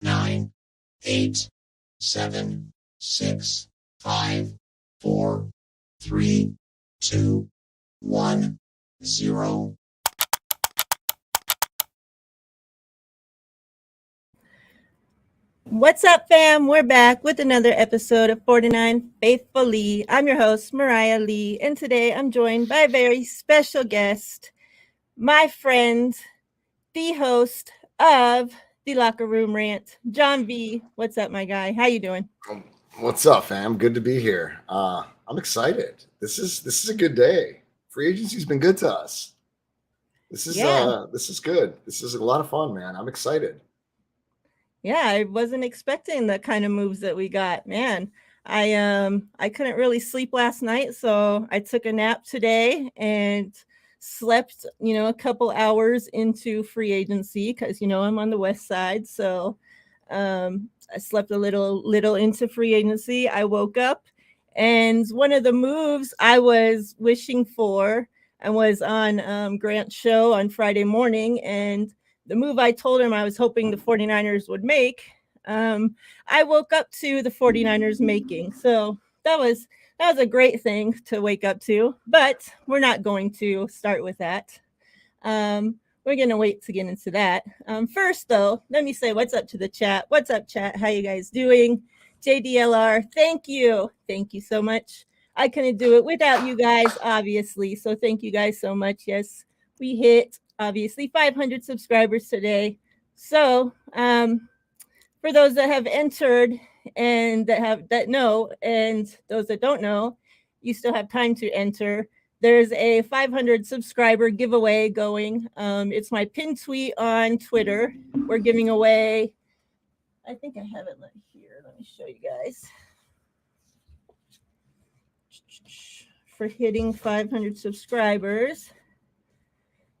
9, 8, 7, 6, 5, 4, 3, 2, 1, 0. What's up, fam? We're back with another episode of 49 Faithfully. I'm your host, Miriah Lee, and today I'm joined by a very special guest, my friend, the host of the Locker Room Rant, John V. What's up, my guy? How you doing? What's up, fam? Good to be here. I'm excited. This is a good day. Free agency's been good to us. This is good. This is a lot of fun, man. I'm excited. Yeah, I wasn't expecting the kind of moves that we got, man. I couldn't really sleep last night, so I took a nap today and slept, a couple hours into free agency because I'm on the west side, so I slept a little into free agency. I woke up, and one of the moves I was wishing for and was on Grant's show on Friday morning, and the move I told him I was hoping the 49ers would make, I woke up to the 49ers making. So that was a great thing to wake up to, but we're not going to start with that. We're going to wait to get into that. First, though, let me say what's up to the chat. What's up, chat? How you guys doing? JDLR, thank you. Thank you so much. I couldn't do it without you guys, obviously. So thank you guys so much. Yes, we hit, obviously, 500 subscribers today. So for those that have entered and that know, and those that don't know, you still have time to enter. There's a 500 subscriber giveaway going. It's my pinned tweet on Twitter. We're giving away, I think I have it here. Let me show you guys. For hitting 500 subscribers,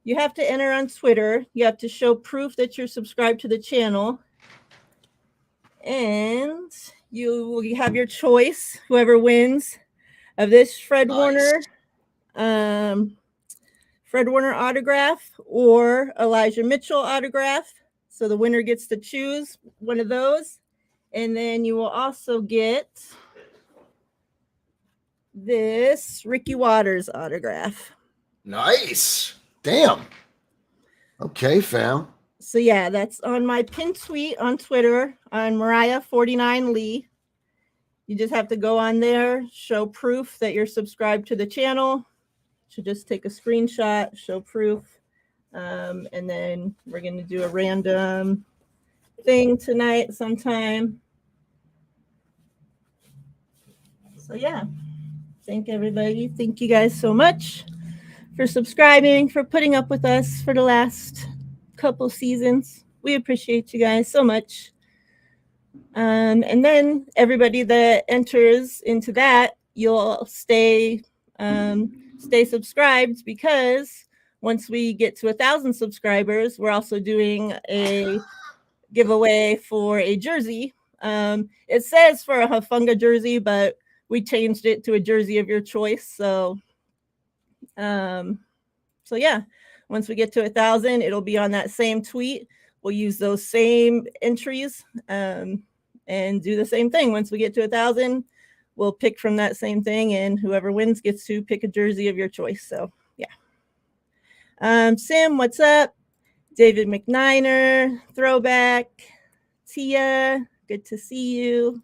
you have to enter on Twitter. You have to show proof that you're subscribed to the channel. And you have your choice, whoever wins, of this Fred Warner autograph or Elijah Mitchell autograph. So the winner gets to choose one of those. And then you will also get this Ricky Watters autograph. Nice. Damn. Okay, fam. So yeah, that's on my pinned tweet on Twitter on Miriah49 Lee. You just have to go on there, show proof that you're subscribed to the channel. So just take a screenshot, show proof, and then we're going to do a random thing tonight sometime. So yeah, thank everybody. Thank you guys so much for subscribing, for putting up with us for the last couple seasons. We appreciate you guys so much. And then everybody that enters into that, you'll stay subscribed, because once we get to 1,000 subscribers, we're also doing a giveaway for a jersey. It says for a Hufanga jersey, but we changed it to a jersey of your choice. So yeah, once we get to 1,000, it'll be on that same tweet. We'll use those same entries and do the same thing. Once we get to 1,000, we'll pick from that same thing, and whoever wins gets to pick a jersey of your choice. So yeah. Sim, what's up? David McNiner, throwback. Tia, good to see you.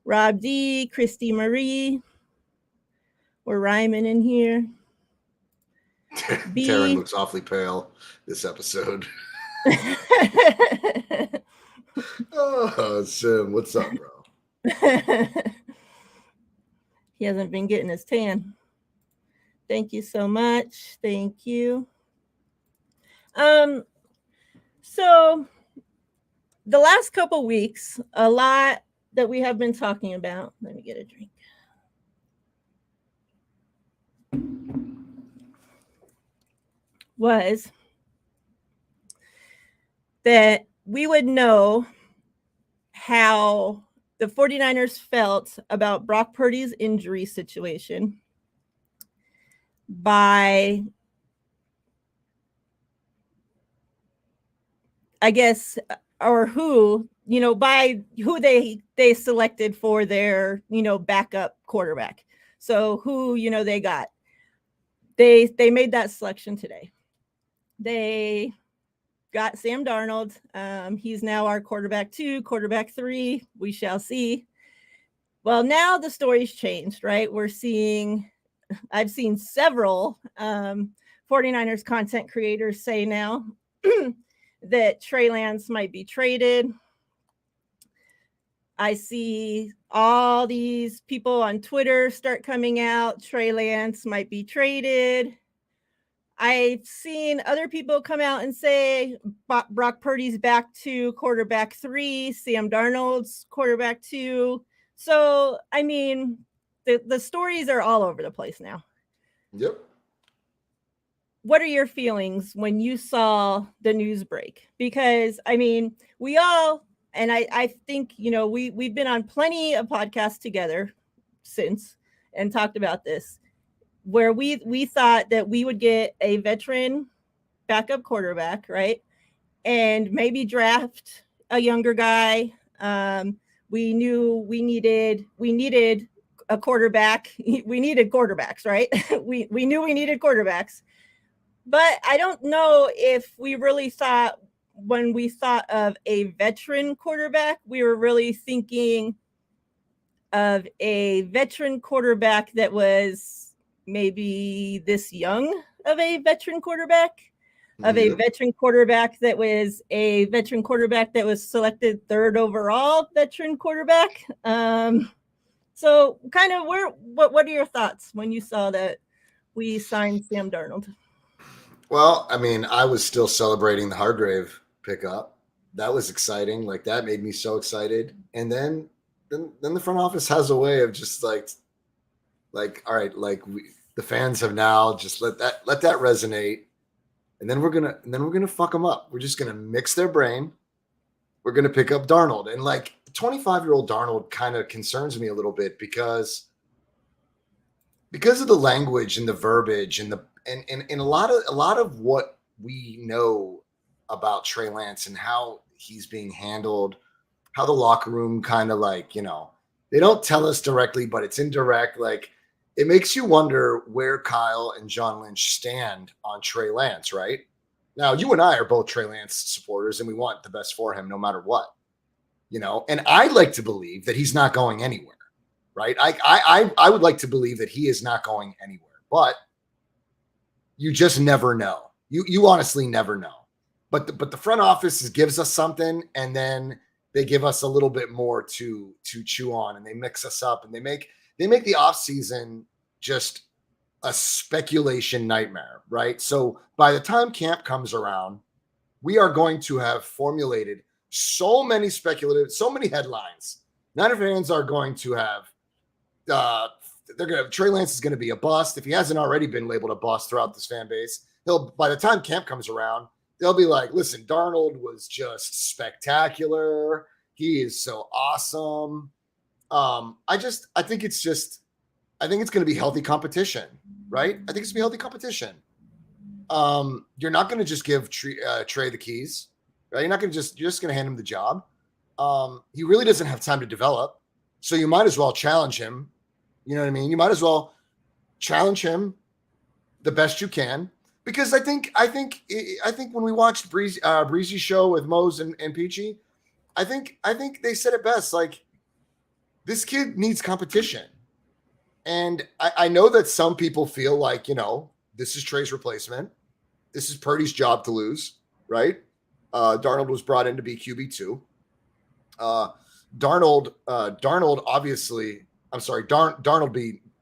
Rob D, Christy Marie. We're rhyming in here. Taryn looks awfully pale this episode. Oh, Sim, what's up, bro? He hasn't been getting his tan. Thank you so much. Thank you. So the last couple weeks, a lot that we have been talking about. Let me get a drink. Was that we would know how the 49ers felt about Brock Purdy's injury situation by, I guess, or who, by who they selected for their, backup quarterback. So who, they got. They made that selection today. They got Sam Darnold. He's now our quarterback 2, quarterback 3. We shall see. Well, now the story's changed, right? I've seen several 49ers content creators say now that Trey Lance might be traded. I see all these people on Twitter start coming out. Trey Lance might be traded. I've seen other people come out and say Brock Purdy's back to quarterback 3, Sam Darnold's quarterback 2. So, I mean, the stories are all over the place now. Yep. What are your feelings when you saw the news break? Because, I mean, we all, and I think, we've been on plenty of podcasts together since and talked about this, where we thought that we would get a veteran backup quarterback, right? And maybe draft a younger guy. We knew we needed a quarterback. We needed quarterbacks, right? we knew we needed quarterbacks. But I don't know if we really thought, when we thought of a veteran quarterback, we were really thinking of a veteran quarterback that was maybe this young of a veteran quarterback, of a veteran quarterback that was a veteran quarterback that was selected 3rd overall veteran quarterback. So kind of what are your thoughts when you saw that we signed Sam Darnold? Well, I mean, I was still celebrating the Hargrave pickup. That was exciting. Like, that made me so excited. And then the front office has a way of just like, all right, like the fans have now just let that resonate. And then we're gonna fuck them up. We're just gonna mix their brain. We're gonna pick up Darnold. And like, 25-year-old Darnold kind of concerns me a little bit because of the language and the verbiage and a lot of what we know about Trey Lance and how he's being handled, how the locker room kind of like, they don't tell us directly, but it's indirect. Like, it makes you wonder where Kyle and John Lynch stand on Trey Lance, right? Now, you and I are both Trey Lance supporters, and we want the best for him no matter what, and I'd like to believe that he's not going anywhere, right? I would like to believe that he is not going anywhere, but you just never know. You honestly never know. But the front office gives us something, and then they give us a little bit more to chew on, and they mix us up, and they make the offseason just a speculation nightmare, right? So by the time camp comes around, we are going to have formulated so many headlines. Niner fans are going to have Trey Lance is going to be a bust. If he hasn't already been labeled a bust throughout this fan base, by the time camp comes around, they'll be like, listen, Darnold was just spectacular. He is so awesome. I think it's going to be healthy competition, right? I think it's going to be healthy competition. You're not going to just give Trey the keys, right? You're just going to hand him the job. He really doesn't have time to develop. So you might as well challenge him. You know what I mean? You might as well challenge him the best you can, because I think when we watched Breezy's show with Mose and Peachy, I think they said it best. Like, this kid needs competition. And I know that some people feel like, this is Trey's replacement. This is Purdy's job to lose, right? Darnold was brought in to be QB2. Darnold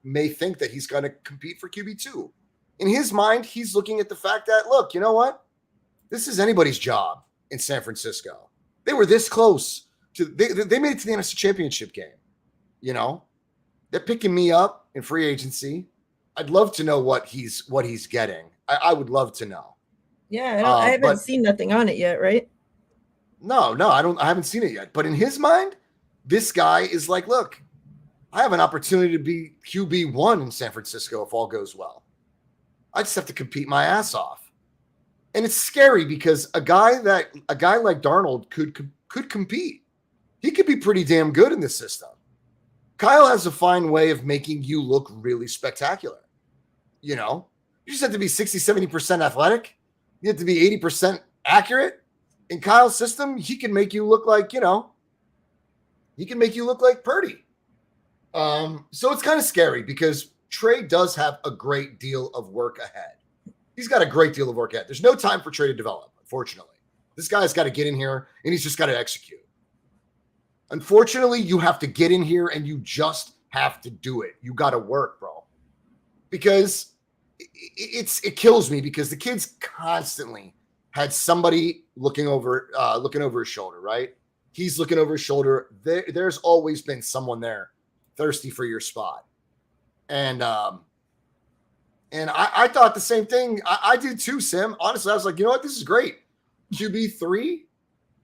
may think that he's going to compete for QB2. In his mind, he's looking at the fact that, look, you know what? This is anybody's job in San Francisco. They were this close they made it to the NFC Championship game. They're picking me up in free agency. I'd love to know what he's getting. I would love to know. Yeah, I haven't seen nothing on it yet, right? No, I haven't seen it yet. But in his mind, this guy is like, look, I have an opportunity to be QB1 in San Francisco if all goes well. I just have to compete my ass off. And it's scary because a guy like Darnold could compete. He could be pretty damn good in this system. Kyle has a fine way of making you look really spectacular. You just have to be 60, 70% athletic. You have to be 80% accurate. In Kyle's system, he can make you look like, he can make you look like Purdy. So it's kind of scary because Trey does have a great deal of work ahead. He's got a great deal of work ahead. There's no time for Trey to develop, unfortunately. This guy's got to get in here and he's just got to execute. Unfortunately, you have to get in here and you just have to do it. You got to work, bro. Because it kills me because the kid's constantly had somebody looking over his shoulder, right? He's looking over his shoulder. There's always been someone there thirsty for your spot. And I thought the same thing. I did too, Sim. Honestly, I was like, you know what? This is great. QB3,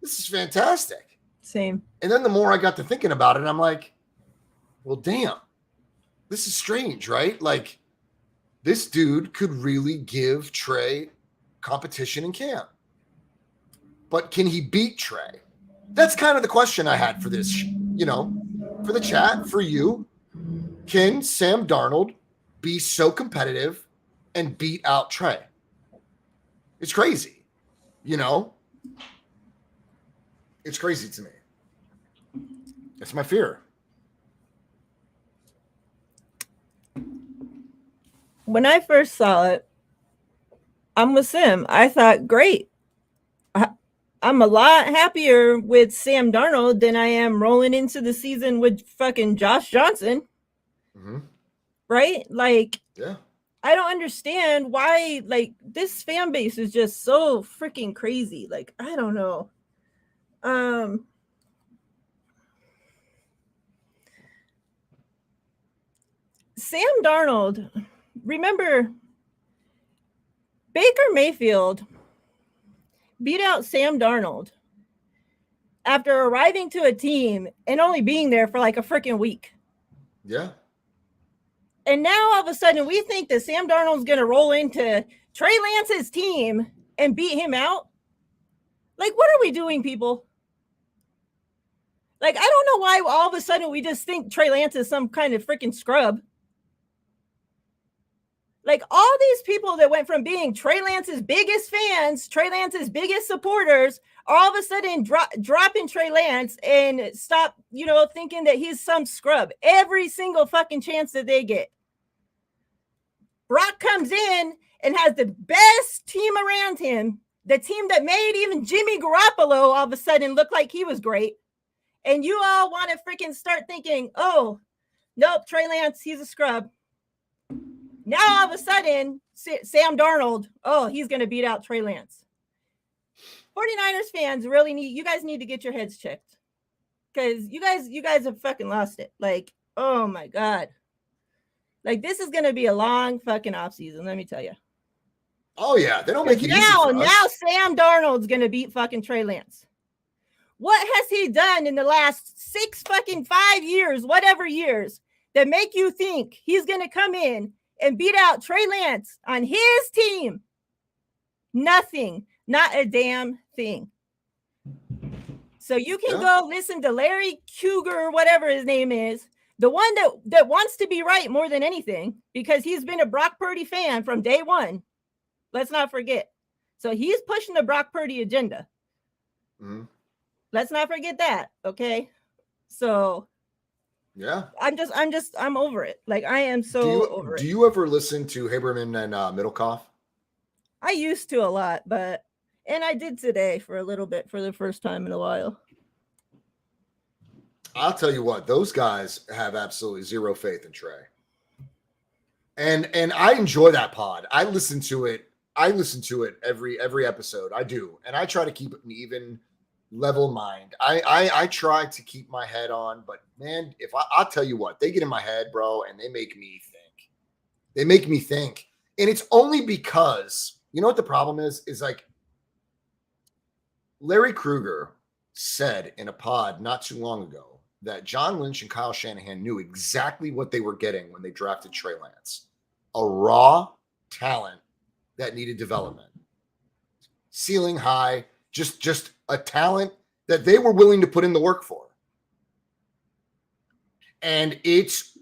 this is fantastic. Same. And then the more I got to thinking about it, I'm like, well, damn, this is strange, right? Like, this dude could really give Trey competition in camp. But can he beat Trey? That's kind of the question I had for this, for the chat, for you. Can Sam Darnold be so competitive and beat out Trey? It's crazy, It's crazy to me. That's my fear. When I first saw it, I'm with Sim. I thought, great. I'm a lot happier with Sam Darnold than I am rolling into the season with fucking Josh Johnson. Mm-hmm. Right? Like, yeah. I don't understand why, like, this fan base is just so freaking crazy. Like, I don't know. Sam Darnold, remember, Baker Mayfield beat out Sam Darnold after arriving to a team and only being there for like a freaking week. Yeah. And now all of a sudden we think that Sam Darnold's going to roll into Trey Lance's team and beat him out. Like, what are we doing, people? Like, I don't know why all of a sudden we just think Trey Lance is some kind of freaking scrub. Like, all these people that went from being Trey Lance's biggest fans, Trey Lance's biggest supporters, are all of a sudden dropping Trey Lance and stop, thinking that he's some scrub every single fucking chance that they get. Brock comes in and has the best team around him, the team that made even Jimmy Garoppolo all of a sudden look like he was great. And you all want to freaking start thinking, oh, nope, Trey Lance, he's a scrub. Now all of a sudden, Sam Darnold, oh, he's going to beat out Trey Lance. 49ers fans really you guys need to get your heads checked. Because you guys have fucking lost it. Like, oh my God. Like, this is going to be a long fucking offseason, let me tell you. Oh, yeah. They don't make it easy for us. Now Sam Darnold's going to beat fucking Trey Lance. What has he done in the last 5 years, whatever years, that make you think he's going to come in and beat out Trey Lance on his team? Nothing. Not a damn thing. So you can go listen to Larry Cougar, whatever his name is, the one that wants to be right more than anything, because he's been a Brock Purdy fan from day one. Let's not forget. So he's pushing the Brock Purdy agenda. Mm-hmm. Let's not forget that. Okay. So yeah, I'm over it. Like, I am so over it. Do you ever listen to Haberman and Middlecoff? I used to a lot, and I did today for a little bit for the first time in a while. I'll tell you what, those guys have absolutely zero faith in Trey. And I enjoy that pod. I listen to it every episode. I do. And I try to keep an even level mind. I try to keep my head on, but man, I'll tell you what, they get in my head, bro, and they make me think. And it's only because, you know what the problem is like, Larry Krueger said in a pod not too long ago that John Lynch and Kyle Shanahan knew exactly what they were getting when they drafted Trey Lance. A raw talent that needed development. ceiling high, just a talent that they were willing to put in the work for. And it's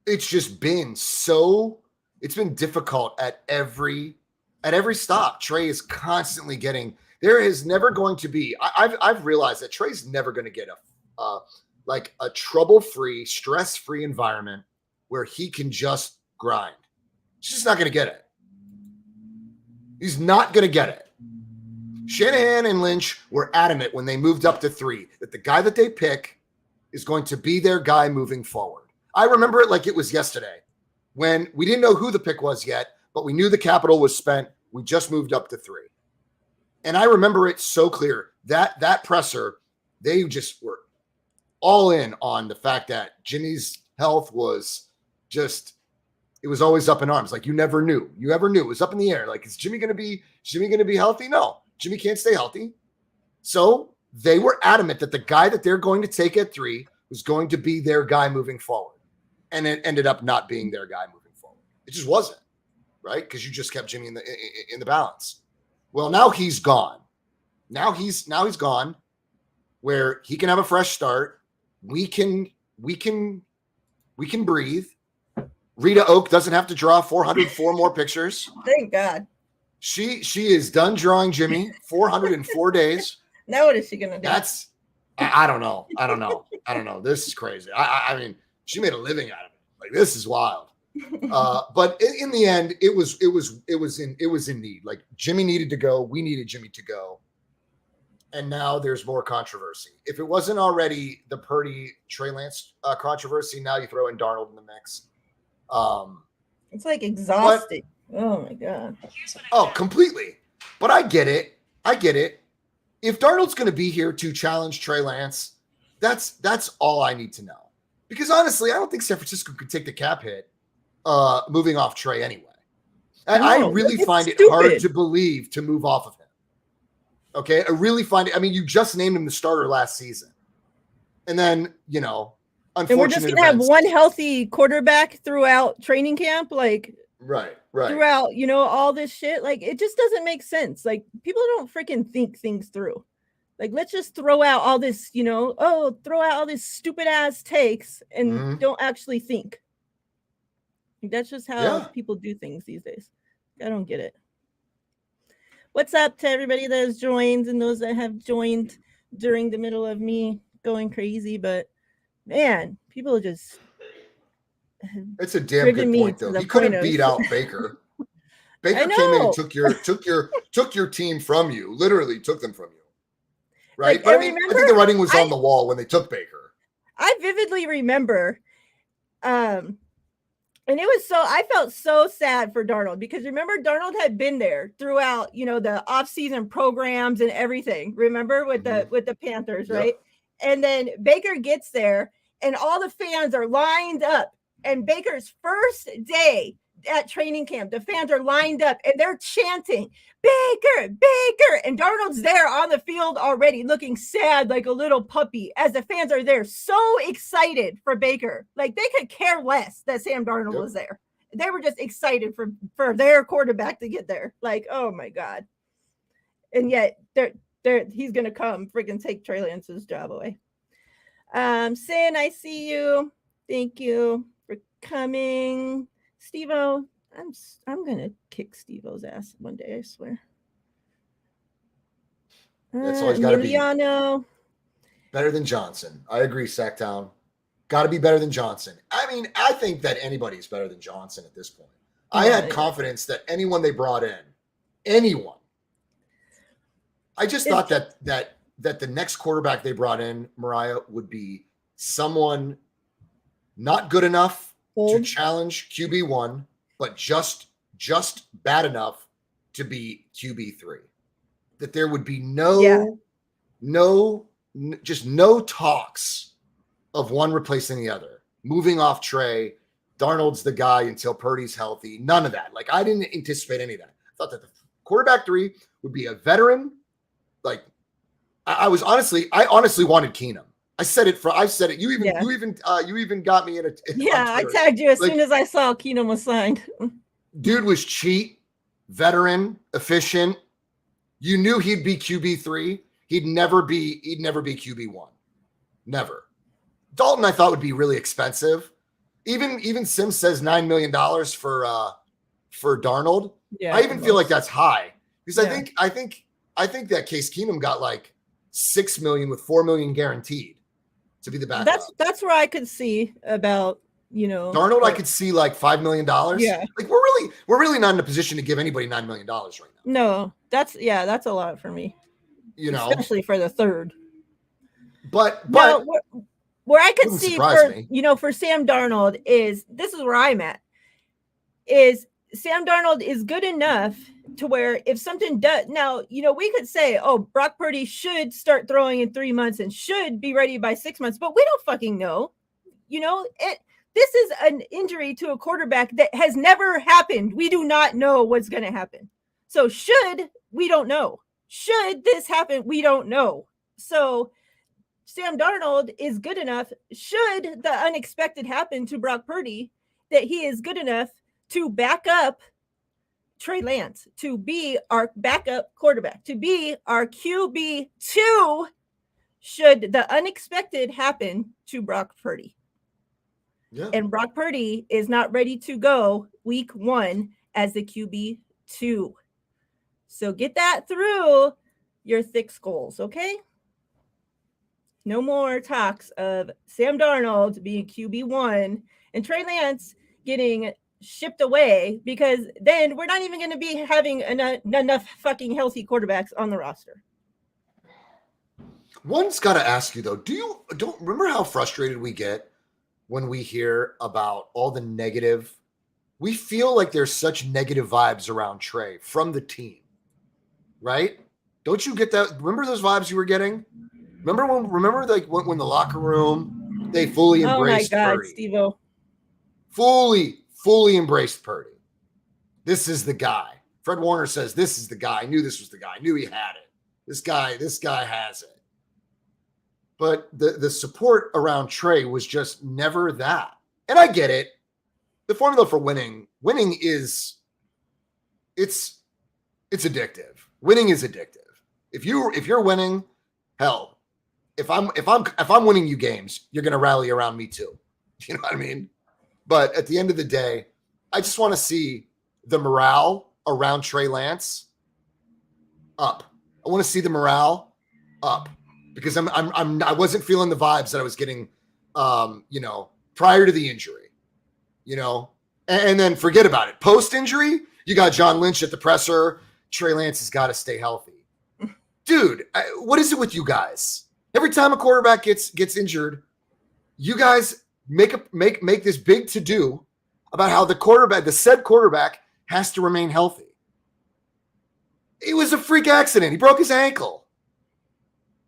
just been it's been difficult at every stop. Trey is constantly there is never going to be, I've realized that Trey's never going to get a trouble-free, stress-free environment where he can just grind. He's just not going to get it. He's not going to get it. Shanahan and Lynch were adamant when they moved up to 3 that the guy that they pick is going to be their guy moving forward. I remember it like it was yesterday when we didn't know who the pick was yet, but we knew the capital was spent. We just moved up to 3. And I remember it so clear that presser, they just were all in on the fact that Jimmy's health was just, it was always up in arms. Like you never knew. It was up in the air. Like, is Jimmy going to be healthy? No, Jimmy can't stay healthy. So they were adamant that the guy that they're going to take at 3 was going to be their guy moving forward. And it ended up not being their guy moving forward. It just wasn't, right? Because you just kept Jimmy in the balance. Well, now he's gone. Now he's gone where he can have a fresh start. We can breathe. Rita Oak doesn't have to draw 404 more pictures. Thank God. She is done drawing Jimmy 404 days. Now what is she gonna do? I don't know. This is crazy. I mean, she made a living out of it. Like, this is wild. But in the end, it was in need. Like, Jimmy needed to go. We needed Jimmy to go. And now there's more controversy. If it wasn't already the Purdy Trey Lance controversy, now you throw in Darnold in the mix. It's like exhausting. Oh my God. Oh, completely. But I get it. If Darnold's going to be here to challenge Trey Lance, that's all I need to know. Because honestly, I don't think San Francisco could take the cap hit moving off Trey anyway. I really find it hard to believe to move off of him. Okay, I really find it. I mean, you just named him the starter last season. And then, unfortunately, and we're just going to have one healthy quarterback throughout training camp. Like, right. Throughout, all this shit. Like, it just doesn't make sense. Like, people don't freaking think things through. Like, let's just throw out all this, throw out all these stupid ass takes and don't actually think. That's just how people do things these days. I don't get it. What's up to everybody that has joined and those that have joined during the middle of me going crazy? But man, people just. It's a damn good point, though. He couldn't beat out Baker. Baker came in and took your team from you. Literally took them from you. Right? Like, but I think the writing was on the wall when they took Baker. I vividly remember, and I felt so sad for Darnold because remember Darnold had been there throughout, the off-season programs and everything. Remember with the Panthers, right? And then Baker gets there and all the fans are lined up. And Baker's first day at training camp, the fans are lined up and they're chanting, Baker, Baker. And Darnold's there on the field already looking sad like a little puppy as the fans are there so excited for Baker. Like, they could care less that Sam Darnold was there. They were just excited for their quarterback to get there. Like, oh my God. And yet he's going to come freaking take Trey Lance's job away. Sin, I see you. Thank you for coming. Steve-O, I'm gonna kick Steve-O's ass one day, I swear. That's always gotta be better than Johnson. I agree, Sacktown. Gotta be better than Johnson. I mean, I think that anybody's better than Johnson at this point. I had confidence that anyone they brought in, anyone. I just thought that the next quarterback they brought in, Miriah, would be someone not good enough to challenge QB1, but just bad enough to be QB3. That there would be no talks of one replacing the other. Moving off Trey, Darnold's the guy until Purdy's healthy. None of that. Like, I didn't anticipate any of that. I thought that the quarterback 3 would be a veteran. Like, I honestly wanted Keenum. I said it. You even got me in a. I tagged you as soon as I saw Keenum was signed. Dude was cheap, veteran, efficient. You knew he'd be QB3. He'd never be QB1. Never. Dalton, I thought, would be really expensive. Even Sims says $9 million for Darnold. Yeah, I even feel like that's high because I think that Case Keenum got like $6 million with $4 million guaranteed to be the backup. That's where I could see about, Darnold. I could see like $5 million. Yeah, like we're really not in a position to give anybody $9 million right now. No, that's a lot for me. Especially for the third. But now, where I could see for Sam Darnold this is where I'm at. Is Sam Darnold is good enough to where if something does now, we could say, oh, Brock Purdy should start throwing in 3 months and should be ready by 6 months, but we don't fucking know. This is an injury to a quarterback that has never happened. We do not know what's going to happen. So we don't know. Should this happen? We don't know. So Sam Darnold is good enough, should the unexpected happen to Brock Purdy, that he is good enough to back up Trey Lance, to be our backup quarterback, to be our QB2, should the unexpected happen to Brock Purdy. Yeah. And Brock Purdy is not ready to go week 1 as the QB2. So get that through your thick skulls, okay? No more talks of Sam Darnold being QB1 and Trey Lance getting shipped away, because then we're not even going to be having enough fucking healthy quarterbacks on the roster. One's got to ask you though, don't remember how frustrated we get when we hear about all the negative? We feel like there's such negative vibes around Trey from the team, right? Don't you get that? Remember those vibes you were getting? Remember when the locker room, they fully embraced Purdy. Oh my God, Steve-O. Fully embraced Purdy. This is the guy. Fred Warner says, this is the guy. I knew this was the guy. I knew he had it. This guy has it. But the support around Trey was just never that. And I get it. The formula for winning is it's addictive. Winning is addictive. If you're winning, hell, if I'm winning you games, you're going to rally around me too. You know what I mean? But at the end of the day, I just want to see the morale around Trey Lance up. I want to see the morale up, because I wasn't feeling the vibes that I was getting, prior to the injury, and then forget about it. Post injury, you got John Lynch at the presser. Trey Lance has got to stay healthy. Dude, what is it with you guys? Every time a quarterback gets injured, you guys make this big to-do about how the said quarterback has to remain healthy. It was a freak accident. He broke his ankle.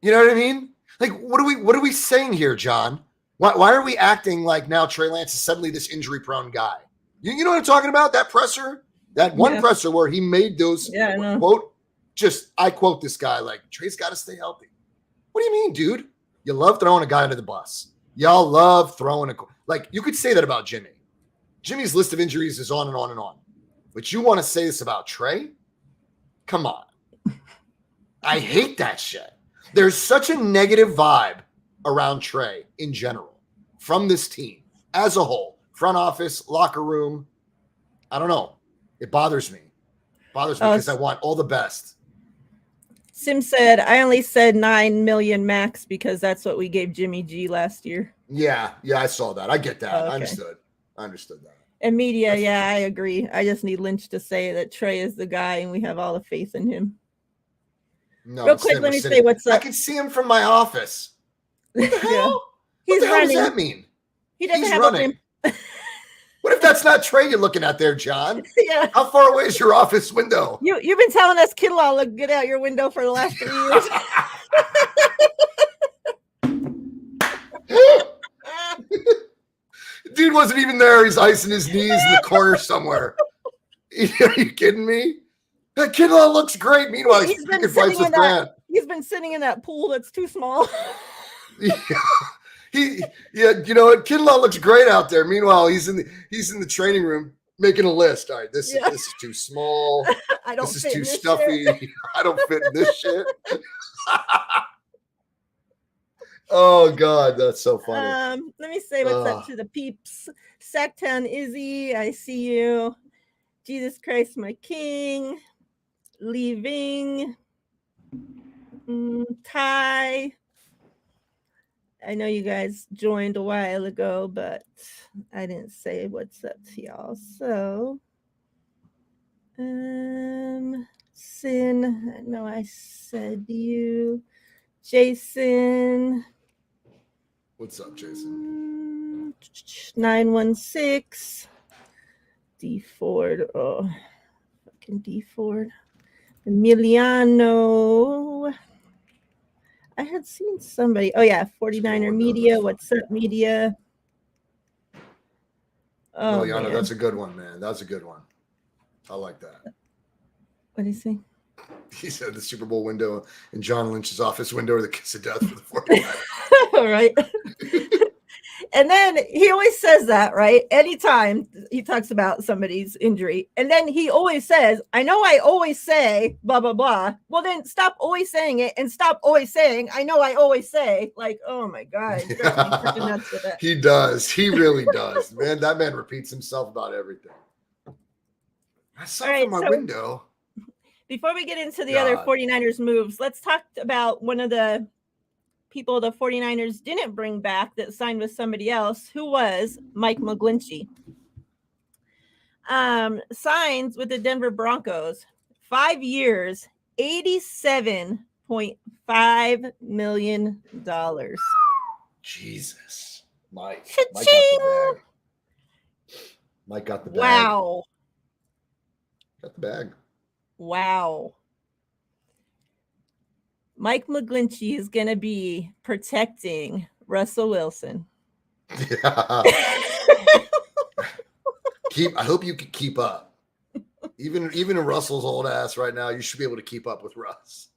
You know what I mean? Like, what are we saying here, John? Why are we acting like now Trey Lance is suddenly this injury-prone guy? You know what I'm talking about? That presser, that one presser where he made those quote. I quote this guy like, Trey's got to stay healthy. What do you mean, dude? You love throwing a guy under the bus. Y'all love throwing you could say that about Jimmy. Jimmy's list of injuries is on and on and on. But you want to say this about Trey? Come on. I hate that shit. There's such a negative vibe around Trey in general from this team as a whole. Front office, locker room. I don't know. It bothers me. Because I want all the best. Sim said, I only said 9 million max because that's what we gave Jimmy G last year. Yeah, I saw that. I get that. Oh, okay. I understood that. And media, I agree. I just need Lynch to say that Trey is the guy and we have all the faith in him. No, real quick, let me say what's up. I can see him from my office. What the hell? He's what the running. hell does that mean? He doesn't He's have running. What if that's not Trey you're looking at there, John? Yeah. How far away is your office window? You've been telling us Kinlaw look good out your window for the last 3 years. Dude wasn't even there. He's icing his knees in the corner somewhere. Are you kidding me? That Kinlaw looks great. Meanwhile, he's picking fights with Grant. He's been sitting in that pool that's too small. You know what? Kinlaw looks great out there. Meanwhile, he's in the training room making a list. All right, this is too small. I don't this is fit too in this stuffy. shit. I don't fit in this shit. Oh God, that's so funny. Let me say what's up to the peeps. Sacktown Izzy, I see you. Jesus Christ, my King. Leaving. Ty. I know you guys joined a while ago, but I didn't say what's up to y'all. So, Sin, I know I said you. Jason. What's up, Jason? 916. D Ford. Oh, fucking D Ford. Emiliano. I had seen somebody. Oh, yeah. 49er Media. What's up, Media? Oh, Emiliano, man. that's a good one, man. That's a good one. I like that. What did he say? He said the Super Bowl window in John Lynch's office window or the kiss of death for the 49ers. All right. And then he always says that, right? Anytime he talks about somebody's injury. And then he always says, I know I always say blah, blah, blah. Well, then stop always saying it and stop always saying, I know I always say. Like, oh my God. He drives me freaking nuts with that. He does. He really does. Man, that man repeats himself about everything. I saw from my window. Before we get into the other 49ers moves, let's talk about one of the people the 49ers didn't bring back that signed with somebody else, who was Mike McGlinchey. Signs with the Denver Broncos, 5 years, $87.5 million. Jesus. Mike. Cha-ching! Mike got the bag. Wow. Got the bag. Wow. Mike McGlinchey is going to be protecting Russell Wilson. Yeah. I hope you can keep up. Even in Russell's old ass right now, you should be able to keep up with Russ.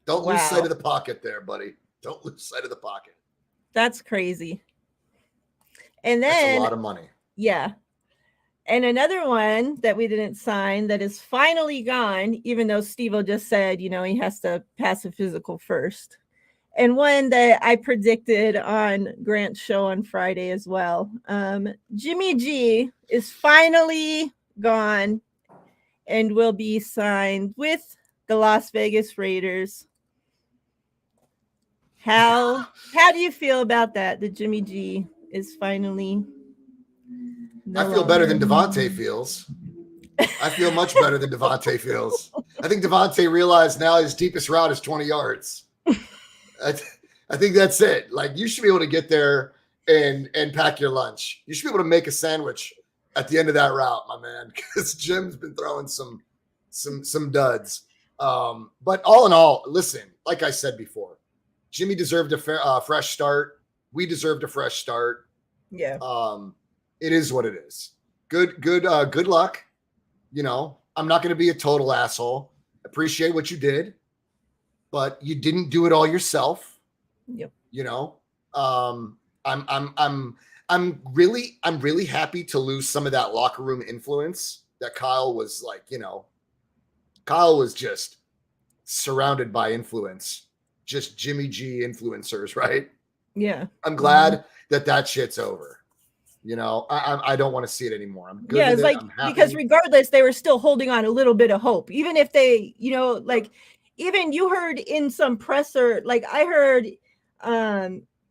Don't lose sight of the pocket there, buddy. Don't lose sight of the pocket. That's crazy. And then that's a lot of money. Yeah. And another one that we didn't sign that is finally gone, even though Steve-O just said, he has to pass a physical first. And one that I predicted on Grant's show on Friday as well. Jimmy G is finally gone and will be signed with the Las Vegas Raiders. How do you feel about that? That Jimmy G is finally... I feel better than Devontae feels. I feel much better than Devontae feels. I think Devontae realized now his deepest route is 20 yards. I think that's it. Like, you should be able to get there and pack your lunch. You should be able to make a sandwich at the end of that route, my man, because Jim's been throwing some duds. But all in all, listen, like I said before, Jimmy deserved a fresh start. We deserved a fresh start. Yeah. It is what it is. Good luck. I'm not going to be a total asshole. Appreciate what you did, but you didn't do it all yourself. Yep. I'm really happy to lose some of that locker room influence that Kyle was like, Kyle was just surrounded by influence, just Jimmy G influencers, right? Yeah. I'm glad that shit's over. I don't want to see it anymore. I'm good. Yeah, it's like, because regardless, they were still holding on a little bit of hope. Even if they, even you heard in some presser, like I heard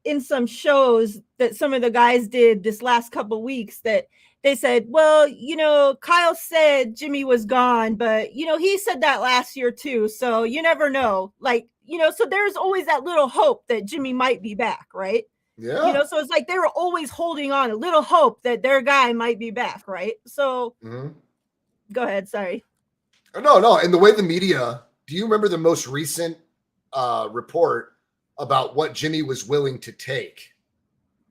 in some shows that some of the guys did this last couple of weeks that they said, well, Kyle said Jimmy was gone, but he said that last year too. So you never know. Like, so there's always that little hope that Jimmy might be back, right? Yeah. So it's like they were always holding on a little hope that their guy might be back, right? So Go ahead. Sorry. No. And the way the media, do you remember the most recent report about what Jimmy was willing to take?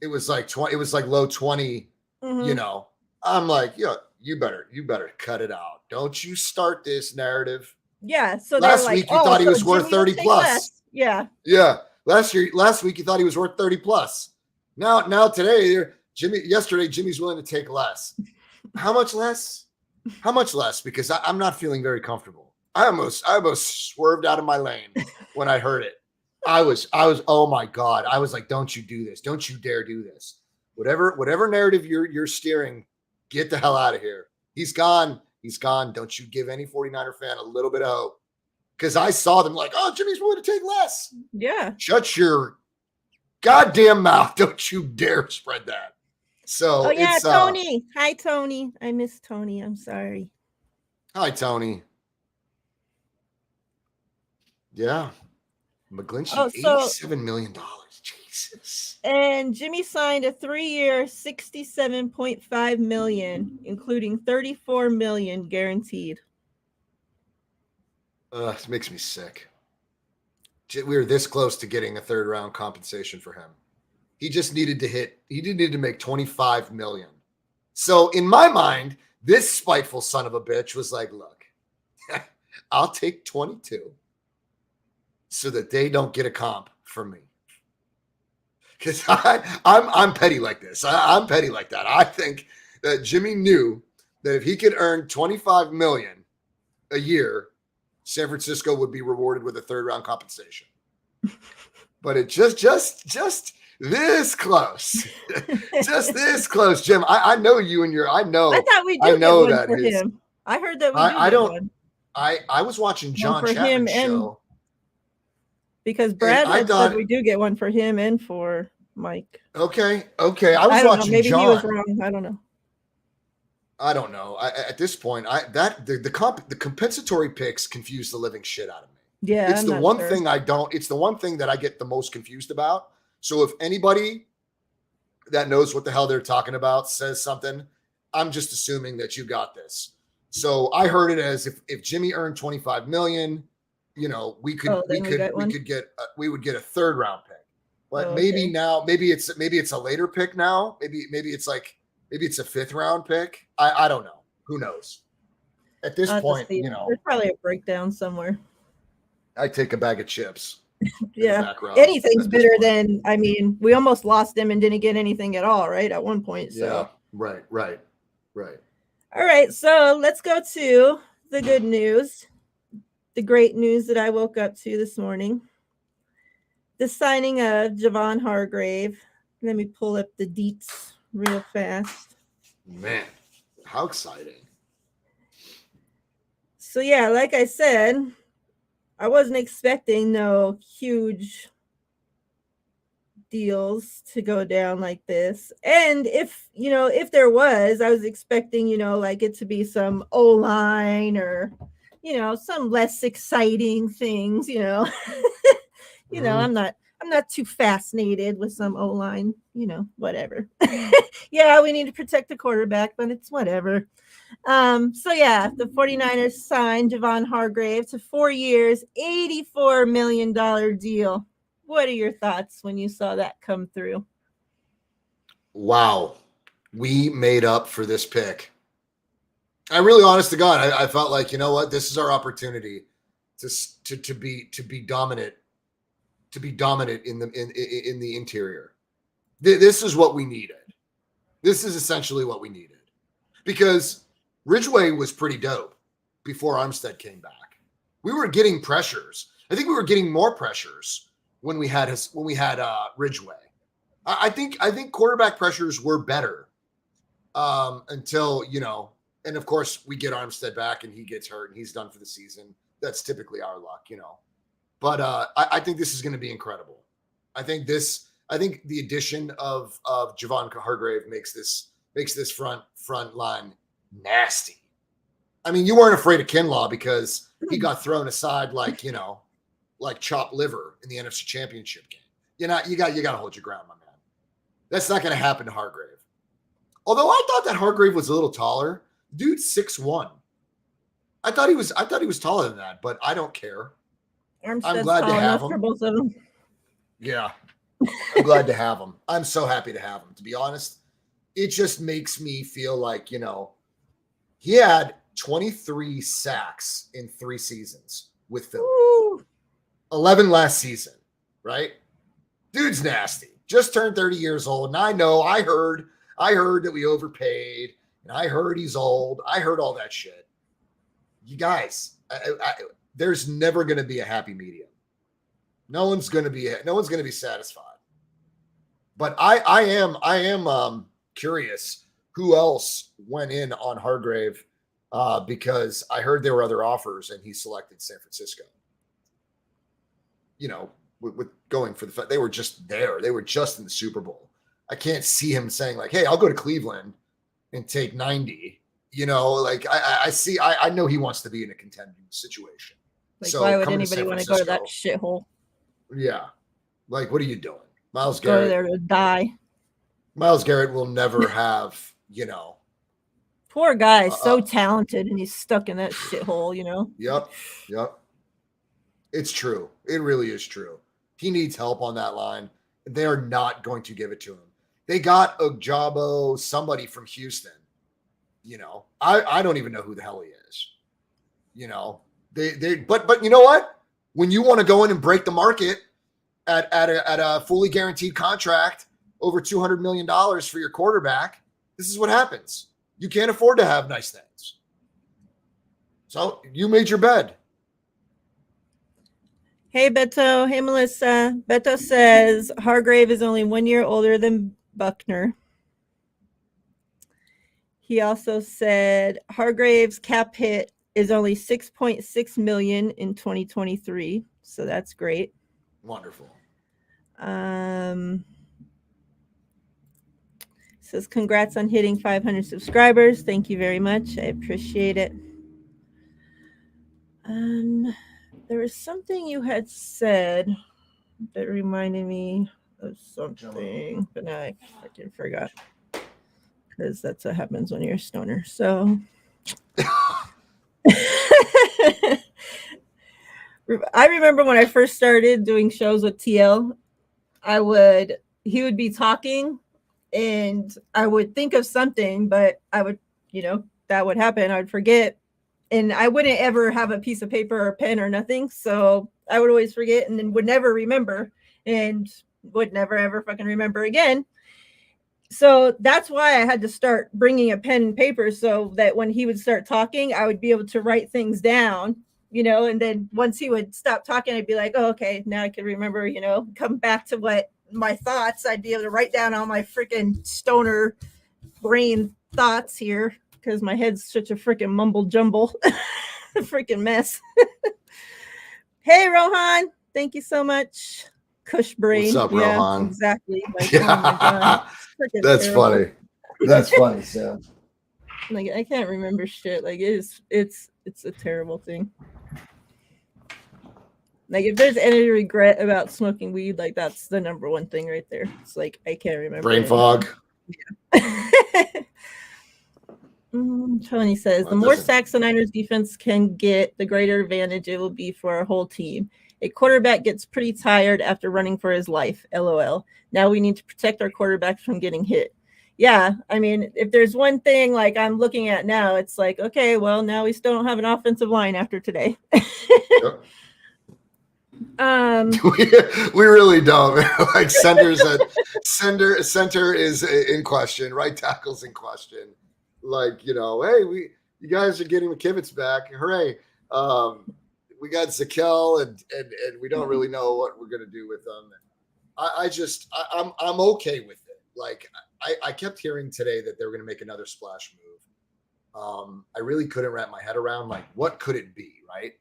It was like 20, it was like low 20, I'm like, you better cut it out. Don't you start this narrative. Yeah. So last week you thought he was worth 30 plus. Less. Yeah. Yeah. Last week you thought he was worth 30 plus. Now today, Jimmy's willing to take less. How much less? How much less? Because I'm not feeling very comfortable. I almost swerved out of my lane when I heard it. I was, oh my God. I was like, don't you do this. Don't you dare do this. Whatever narrative you're steering, get the hell out of here. He's gone. He's gone. Don't you give any 49er fan a little bit of hope. Because I saw them like, oh, Jimmy's willing to take less. Yeah. Shut your goddamn mouth. Don't you dare spread that. So yeah, it's Tony. Hi, Tony. I miss Tony. I'm sorry. Hi, Tony. Yeah. McGlinchey, $87 million. Jesus. And Jimmy signed a 3-year, $67.5 million, including $34 million guaranteed. It makes me sick. We were this close to getting a 3rd round compensation for him. He just needed to make $25 million. So in my mind, this spiteful son of a bitch was like, look, I'll take 22 so that they don't get a comp from me. Because I'm petty like this. I'm petty like that. I think that Jimmy knew that if he could earn $25 million a year, San Francisco would be rewarded with a 3rd round compensation. But it just this close. Just this close, Jim. I know you and I know. I thought we did get one for him. I heard that one. I was watching John Chapman's show. Because Brad said we do get one for him and for Mike. Okay. I was watching Maybe John. He was wrong. I don't know. at this point, the compensatory picks confuse the living shit out of me. Yeah, it's the one thing it's the one thing that I get the most confused about. So if anybody that knows what the hell they're talking about says something, I'm just assuming that you got this. So I heard it as if Jimmy earned $25 million, we would get a 3rd round pick. But maybe it's a later pick now. Maybe it's a 5th round pick. I don't know. Who knows? At this point, there's probably a breakdown somewhere. I take a bag of chips. Yeah. Anything's better than, we almost lost him and didn't get anything at all, right? At one point. So. Yeah. Right. All right. So let's go to the good news. The great news that I woke up to this morning. The signing of Javon Hargrave. Let me pull up the deets real fast. Man, how exciting. So yeah, like I said, I wasn't expecting no huge deals to go down like this. And if there was, I was expecting, it to be some O-line or, some less exciting things, I'm not too fascinated with some O-line, whatever. Yeah, we need to protect the quarterback, but it's whatever. The 49ers signed Javon Hargrave to 4 years, $84 million deal. What are your thoughts when you saw that come through? Wow. We made up for this pick. I really, honest to God, I felt like, you know what? This is our opportunity to be dominant in the interior. This is what we needed. This is essentially what we needed, because Ridgeway was pretty dope before Armstead came back. We were getting pressures. I think we were getting more pressures when we had Ridgeway. I think quarterback pressures were better until, and of course we get Armstead back and he gets hurt and he's done for the season. That's typically our luck, But I think this is going to be incredible. I think the addition of Javon Hargrave makes this front line nasty. You weren't afraid of Kinlaw because he got thrown aside like chopped liver in the NFC Championship game. You got to hold your ground, my man. That's not going to happen to Hargrave. Although I thought that Hargrave was a little taller. Dude's 6'1". I thought he was taller than that, but I don't care. I'm glad to have him. For both of them. Yeah. I'm glad to have him. I'm so happy to have him, to be honest. It just makes me feel like, he had 23 sacks in 3 seasons with Philly. Ooh. 11 last season, right? Dude's nasty. Just turned 30 years old. And I know I heard that we overpaid And I heard he's old. I heard all that shit. You guys, there's never going to be a happy medium. No one's going to be satisfied. But I am curious who else went in on Hargrave because I heard there were other offers and he selected San Francisco. You know, with going for the fact they were just there. They were just in the Super Bowl. I can't see him saying like, hey, I'll go to Cleveland and take 90. You know, like I know he wants to be in a contending situation. Like, so why would anybody want to go to that shithole? Yeah. Like, what are you doing? Myles Go Garrett. there to die. Myles Garrett will never have, you know. Poor guy, so talented, and he's stuck in that shithole, you know? Yep. It's true. It really is true. He needs help on that line. They are not going to give it to him. They got Ojabo, somebody from Houston. You know, I don't even know who the hell he is. You know, but you know what? When you want to go in and break the market at a fully guaranteed contract over $200 million for your quarterback, this is what happens. You can't afford to have nice things. So you made your bed. Hey, Beto. Hey, Melissa. Beto says Hargrave is only 1 year older than Buckner. He also said Hargrave's cap hit is only $6.6 million in 2023. So that's great. Wonderful. Says congrats on hitting 500 subscribers. Thank you very much. I appreciate it. There was something you had said that reminded me of something, but now I fucking forgot. Because that's what happens when you're a stoner. So I remember when I first started doing shows with TL, he would be talking and I would think of something, but I would, that would happen. I would forget. And I wouldn't ever have a piece of paper or a pen or nothing. So I would always forget and then would never remember and would never ever fucking remember again. So that's why I had to start bringing a pen and paper so that when he would start talking, I would be able to write things down, and then once he would stop talking, I'd be like, oh, okay, now I can remember, come back to what my thoughts. I'd be able to write down all my freaking stoner brain thoughts here because my head's such a freaking mumble jumble, freaking mess. Hey, Rohan, thank you so much. Kush brain. What's up, Rohan? Exactly. Like, oh my God. That's terrible. funny. That's funny, Sam. Like, I can't remember shit. Like, it's a terrible thing. Like, if there's any regret about smoking weed, like, that's the number one thing right there. It's like, I can't remember. Brain fog. Yeah. Tony says, the more sacks the Niners defense can get, the greater advantage it will be for our whole team. A quarterback gets pretty tired after running for his life. LOL. Now we need to protect our quarterbacks from getting hit. Yeah, I mean, if there's one thing like I'm looking at now, it's like, okay, well, now we still don't have an offensive line after today. Yep. We really don't. Like center is in question. Right tackle's in question. Like, hey, you guys are getting McKivitz back. Hooray. We got Zakel and we don't really know what we're going to do with them. I'm okay with it. Like I kept hearing today that they were going to make another splash move. I really couldn't wrap my head around like, what could it be? Right.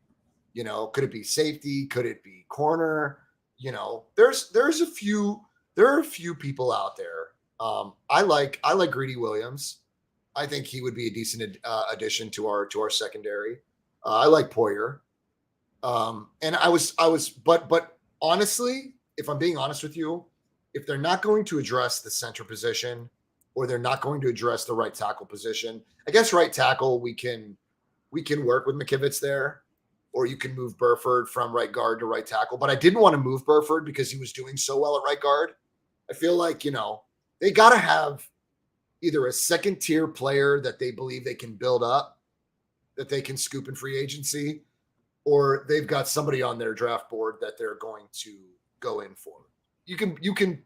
Could it be safety? Could it be corner? There are a few people out there. I like Greedy Williams. I think he would be a decent addition to our secondary. I like Poyer. And but honestly, if I'm being honest with you, if they're not going to address the center position or they're not going to address the right tackle position, I guess right tackle, we can work with McKivitz there, or you can move Burford from right guard to right tackle. But I didn't want to move Burford because he was doing so well at right guard. I feel like, they got to have either a second tier player that they believe they can build up, that they can scoop in free agency, or they've got somebody on their draft board that they're going to go in for. You can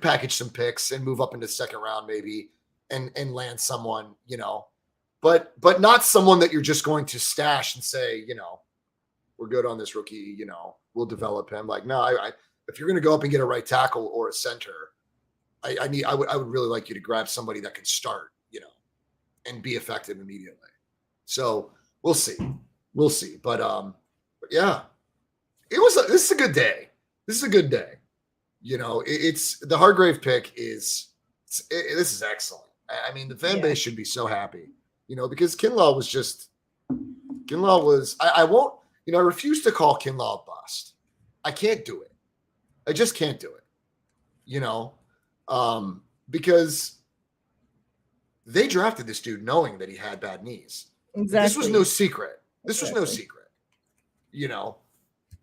package some picks and move up into the second round maybe and land someone, but not someone that you're just going to stash and say, we're good on this rookie, we'll develop him. Like, no, if you're going to go up and get a right tackle or a center, I would really like you to grab somebody that can start, and be effective immediately. So we'll see. But yeah, this is a good day. This it's the Hargrave pick this is excellent. I mean, the fan base should be so happy, because Kinlaw was, I won't, I refuse to call Kinlaw a bust. I can't do it. I just can't do it, because they drafted this dude knowing that he had bad knees. Exactly. This was no secret.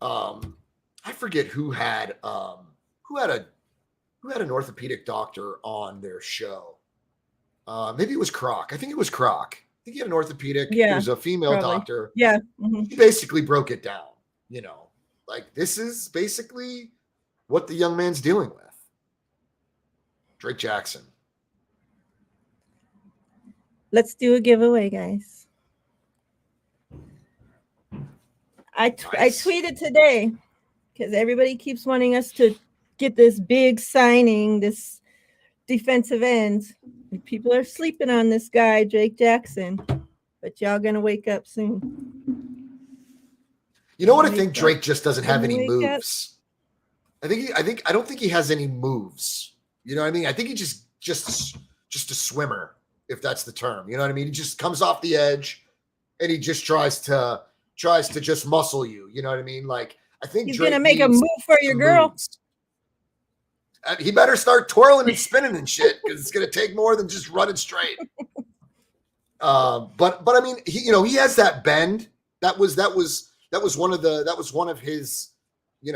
I forget who had an orthopedic doctor on their show. Maybe it was Croc. I think it was Croc. I think he had an orthopedic. Yeah, it was a female doctor. Yeah. Mm-hmm. He basically broke it down, like this is basically what the young man's dealing with. Drake Jackson. Let's do a giveaway, guys. I tweeted today because everybody keeps wanting us to get this big signing, this defensive end. People are sleeping on this guy, Drake Jackson, but y'all gonna wake up soon. You know what? I think Drake just doesn't have any moves. I don't think he has any moves. You know what I mean? I think he just a swimmer, if that's the term. You know what I mean? He just comes off the edge and he just tries to just muscle you. You know what I mean? Like, I think he's gonna make a move for your girl. Moves. He better start twirling and spinning and shit, because it's gonna take more than just running straight. But I mean, he has that bend. That was one of his. Hey, I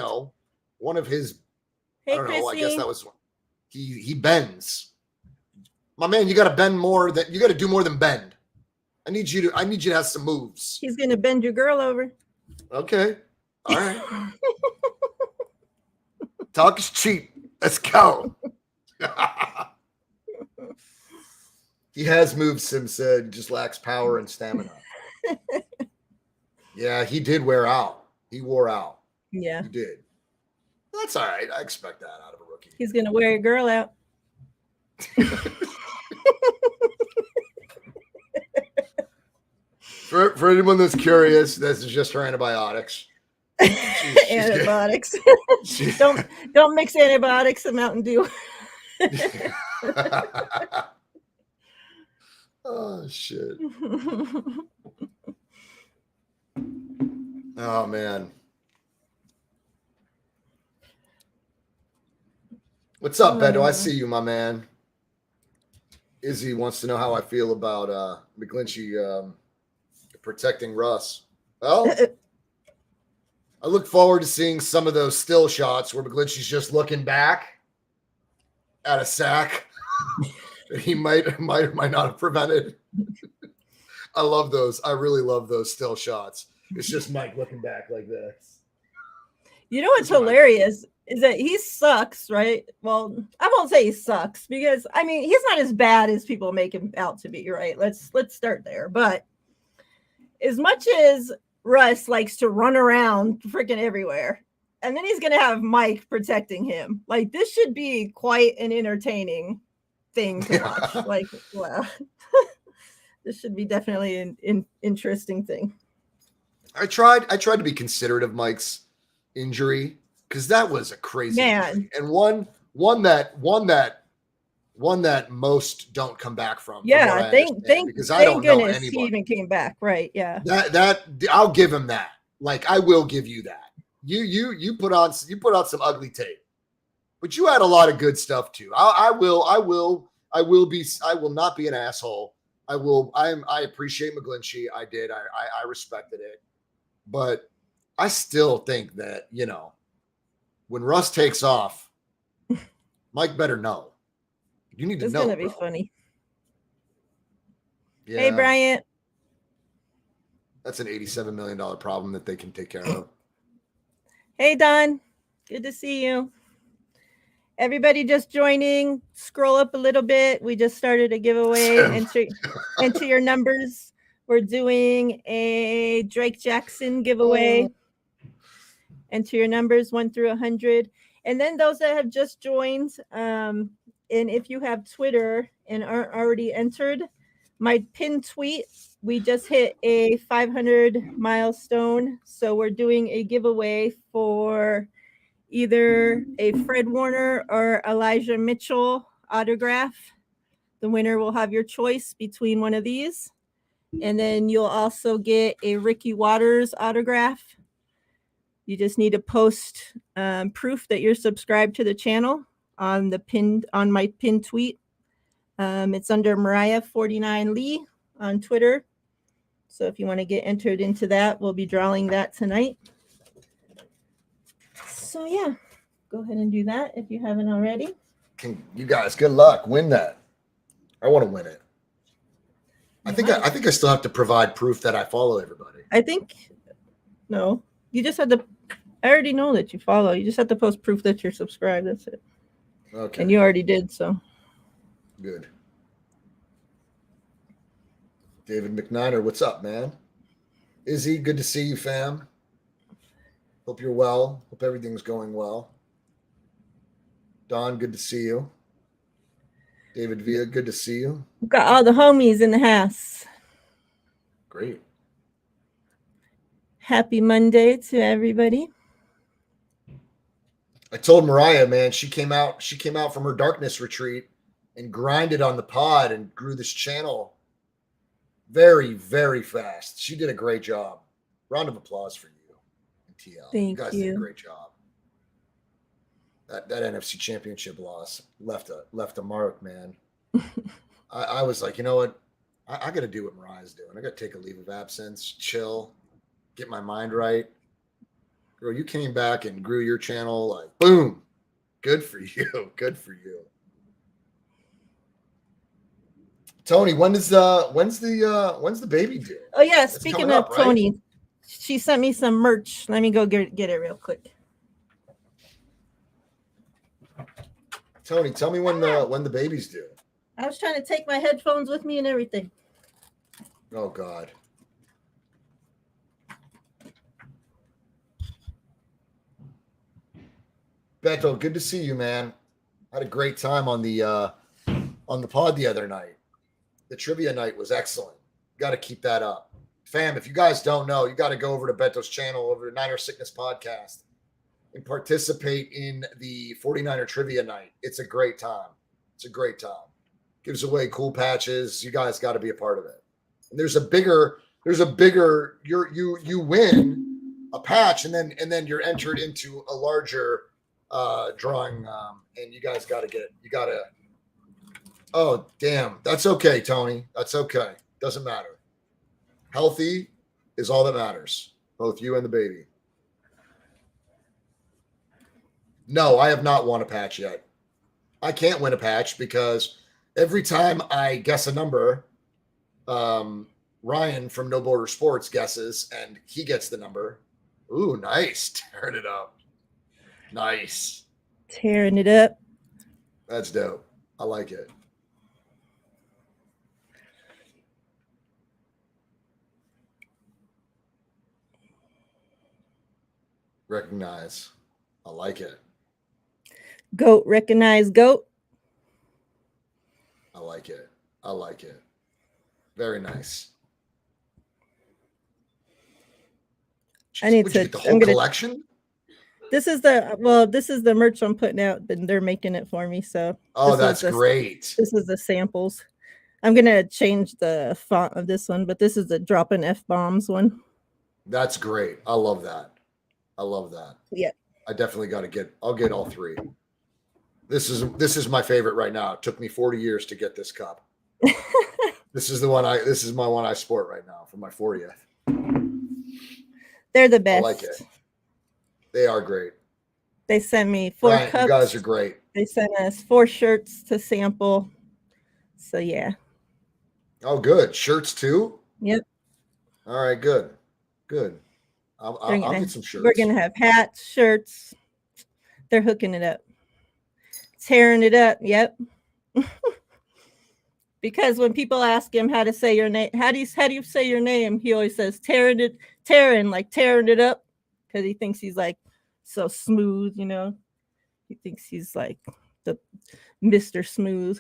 don't know. Chrissy. I guess that was he bends. My man, you got to bend more. You got to do more than bend. I need you to have some moves. He's gonna bend your girl over. Okay. All right. Talk is cheap. Let's go. He has moves, Sim said. He just lacks power and stamina. Yeah, he did wear out. He wore out. Yeah. He did. That's all right. I expect that out of a rookie. He's going to wear your girl out. For anyone that's curious, this is just her antibiotics. Antibiotics. Don't mix antibiotics and Mountain Dew. Oh shit. Oh man. What's up, Beto? I see you, my man. Izzy wants to know how I feel about McGlinchey protecting Russ. Well, I look forward to seeing some of those still shots where McGlinchey's just looking back at a sack that he might or might not have prevented. I love those. I really love those still shots. It's just Mike looking back like this. You know what's hilarious is that he sucks, right? Well, I won't say he sucks because, I mean, he's not as bad as people make him out to be, right? Let's start there. But as much as Russ likes to run around freaking everywhere, and then he's going to have Mike protecting him. Like, this should be quite an entertaining thing to watch. Like, wow. This should be definitely an interesting thing. I tried to be considerate of Mike's injury because that was a crazy injury. And one that most don't come back from. Yeah, thank goodness he even came back. Right. Yeah. That I'll give him that. Like, I will give you that. You put on some ugly tape, but you had a lot of good stuff too. I will not be an asshole. I appreciate McGlinchey. I did. I respected it. But I still think that, when Russ takes off, Mike better know. You need to know. It's going to be funny. Yeah. Hey, Bryant. That's an $87 million problem that they can take care of. Hey, Don. Good to see you. Everybody just joining, scroll up a little bit. We just started a giveaway. Enter your numbers. We're doing a Drake Jackson giveaway. Enter your numbers 1 through 100. And then those that have just joined, and if you have Twitter and aren't already entered, my pinned tweet, we just hit a 500 milestone. So we're doing a giveaway for either a Fred Warner or Elijah Mitchell autograph. The winner will have your choice between one of these. And then you'll also get a Ricky Waters autograph. You just need to post proof that you're subscribed to the channel on my pinned tweet. It's under Miriah 49 Lee on Twitter. So if you want to get entered into that, we'll be drawing that tonight. So yeah, go ahead and do that if you haven't already. You guys, good luck. Win that. I want to win it. I think I still have to provide proof that I follow everybody. No, you just had to. I already know that you follow. You just have to post proof that you're subscribed. That's it. Okay. And you already did, so. Good. David McNiner, what's up, man? Izzy, good to see you, fam. Hope you're well. Hope everything's going well. Don, good to see you. David Villa, good to see you. We've got all the homies in the house. Great. Happy Monday to everybody. I told Miriah, man, she came out from her darkness retreat and grinded on the pod and grew this channel very, very fast. She did a great job. Round of applause for you and TL. Thank you guys you. did a great job. That NFC Championship loss left a mark, man. I was like, you know what? I got to do what Miriah's doing. I got to take a leave of absence, chill, get my mind right. Girl, you came back and grew your channel like boom. Good for you. Good for you. Tony, when's the baby due? Oh yeah, It's speaking coming of up, right? Tony, she sent me some merch. Let me go get it real quick. Tony, tell me when the baby's due. I was trying to take my headphones with me and everything. Oh God. Beto, good to see you, man. Had a great time on the pod the other night. The trivia night was excellent. Got to keep that up. Fam, if you guys don't know, you got to go over to Beto's channel, over to Niner Sickness Podcast, and participate in the 49er trivia night. It's a great time. It's a great time. Gives away cool patches. You guys got to be a part of it. And there's a bigger, you win a patch and then you're entered into a larger drawing. And you guys got to, oh, damn. That's okay, Tony. That's okay. Doesn't matter. Healthy is all that matters. Both you and the baby. No, I have not won a patch yet. I can't win a patch because every time I guess a number, Ryan from No Border Sports guesses and he gets the number. Ooh, nice. Tearing it up. Nice. Tearing it up. That's dope. I like it. Recognize. I like it. Goat, recognize goat. I like it. I like it. Very nice. Jeez, I need would to you get the whole collection? This is the merch I'm putting out, but they're making it for me. So that's great. This is the samples. I'm gonna change the font of this one, but this is the dropping F-bombs one. That's great. I love that. I love that. Yeah. I definitely I'll get all three. This is my favorite right now. It took me 40 years to get this cup. This is my one I sport right now for my 40th. They're the best. I like it. They are great. They sent me 4 cups. You guys are great. They sent us 4 shirts to sample. So yeah. Oh, good. Shirts too? Yep. All right, good. Good. I'll get some shirts. We're gonna have hats, shirts. They're hooking it up. Tearing it up. Yep. Because when people ask him how to say your name, how do you say your name? He always says tearing it up, because he thinks he's like so smooth, you know. He thinks he's like the Mr. Smooth.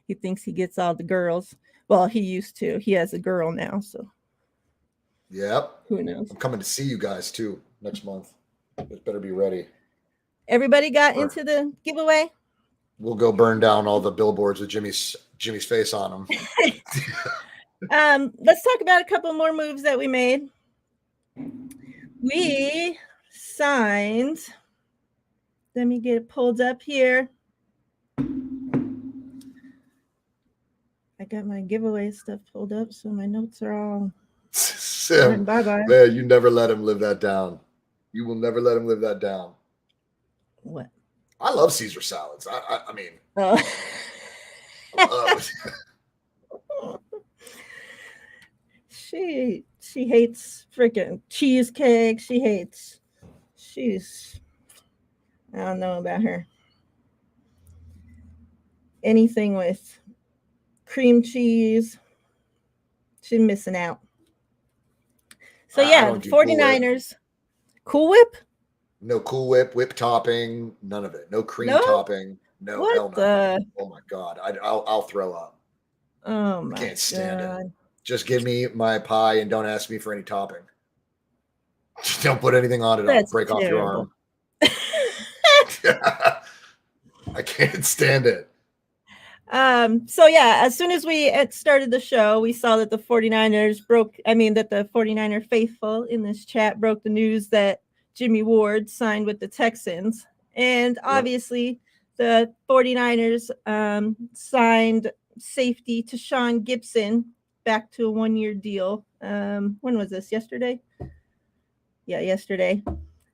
He thinks he gets all the girls. Well, he used to. He has a girl now, so. Yep. Who knows? I'm coming to see you guys too next month. You better be ready. Everybody got into the giveaway? We'll go burn down all the billboards with Jimmy's face on them. Let's talk about a couple more moves that we made. We signed. Let me get it pulled up here. I got my giveaway stuff pulled up, so my notes are all. Sim, bye-bye. Man, you never let him live that down. You will never let him live that down. What? I love Caesar salads. I mean, oh. She hates freaking cheesecake. I don't know about her. Anything with cream cheese, she's missing out. So yeah, the 49ers. Cool Whip? No Cool Whip, whip topping, none of it. No cream topping. No, what hell no. Oh my God. I'll throw up. Oh my God. I can't stand it. Just give me my pie and don't ask me for any topping. Just don't put anything on it. I'll break off your arm. I can't stand it. So yeah, as soon as we started the show, we saw that the 49ers that the 49er faithful in this chat broke the news that Jimmy Ward signed with the Texans. And obviously the 49ers signed safety Tashaun Gibson back to a 1-year deal. When was this? Yesterday? Yeah, yesterday.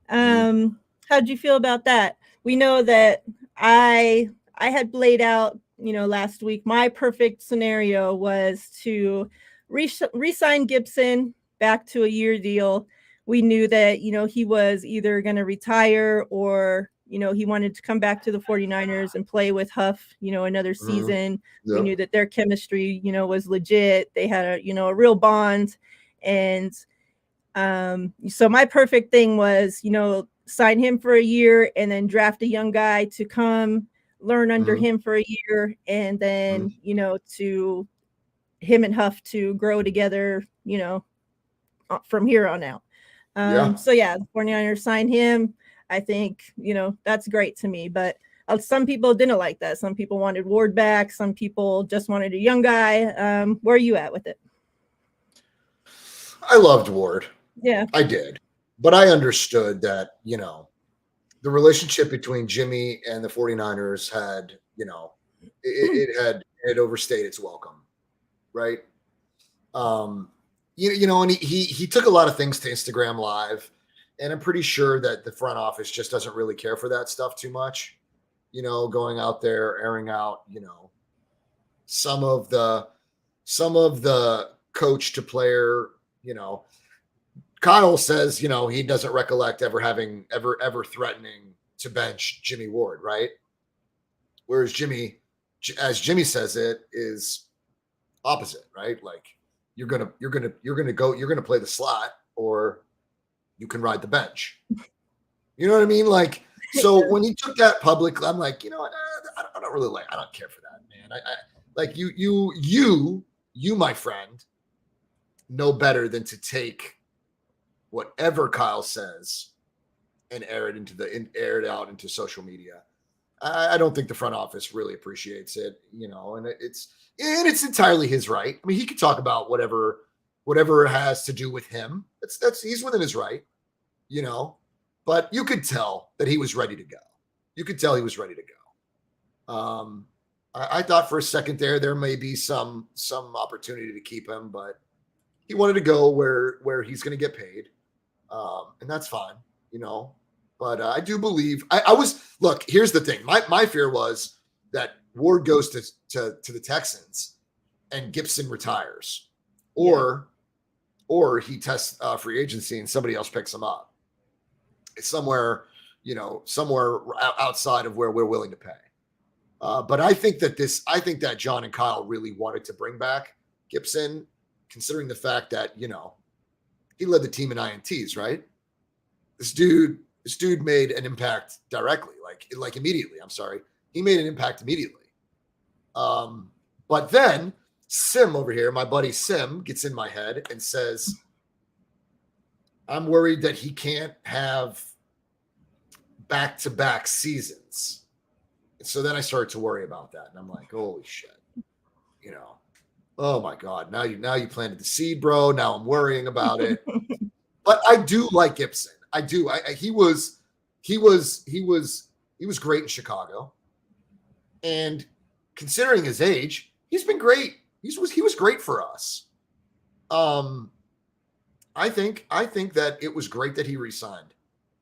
How'd you feel about that? We know that I had laid out, last week, my perfect scenario was to re-sign Gibson back to a year deal. We knew that, he was either going to retire or, he wanted to come back to the 49ers and play with Huff, another season. We knew that their chemistry, was legit. They had a real bond. And so my perfect thing was, sign him for a year and then draft a young guy to come learn under him for a year, and then to him and Huff to grow together, from here on out. So yeah, the 49ers signed him. I think that's great to me, but some people didn't like that. Some people wanted Ward back. Some people just wanted a young guy. Where are you at with it? I loved Ward. Yeah, I did, but I understood that the relationship between Jimmy and the 49ers had, it had overstayed its welcome, right? And he took a lot of things to Instagram Live, and I'm pretty sure that the front office just doesn't really care for that stuff too much, going out there, airing out, some of the coach to player, Kyle says, he doesn't recollect ever threatening to bench Jimmy Ward, right? Whereas Jimmy, as Jimmy says it, is opposite, right? Like you're gonna play the slot, or you can ride the bench. You know what I mean? Like, so when he took that public, I'm like, I don't really like. I don't care for that, man. I like you, my friend, know better than to take whatever Kyle says and air it out into social media. I don't think the front office really appreciates it, and it's entirely his right. I mean, he could talk about whatever it has to do with him. He's within his right, but you could tell that he was ready to go. I thought for a second there may be some opportunity to keep him, but he wanted to go where he's going to get paid. And that's fine, but I do believe look, here's the thing. My fear was that Ward goes to the Texans and Gibson retires, or he tests free agency and somebody else picks him up. It's somewhere outside of where we're willing to pay. But I think that John and Kyle really wanted to bring back Gibson, considering the fact that, he led the team in INTs, right? This dude made an impact directly, like immediately. I'm sorry. He made an impact immediately. But then Sim over here, my buddy Sim, gets in my head and says, I'm worried that he can't have back-to-back seasons. So then I started to worry about that. And I'm like, holy shit. Oh my God. Now you planted the seed, bro. Now I'm worrying about it. But I do like Gibson. I do. He was great in Chicago. And considering his age, he's been great. He was great for us. I think that it was great that he re-signed.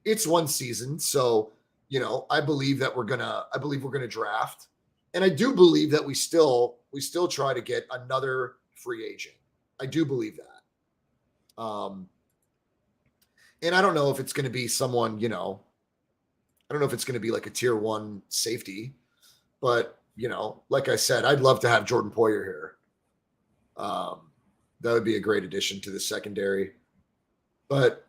It's one season, so I believe we're gonna draft, and I do believe that we still try to get another free agent. I do believe that. And I don't know if it's going to be someone, I don't know if it's going to be like a tier 1 safety, but like I said, I'd love to have Jordan Poyer here. That would be a great addition to the secondary. But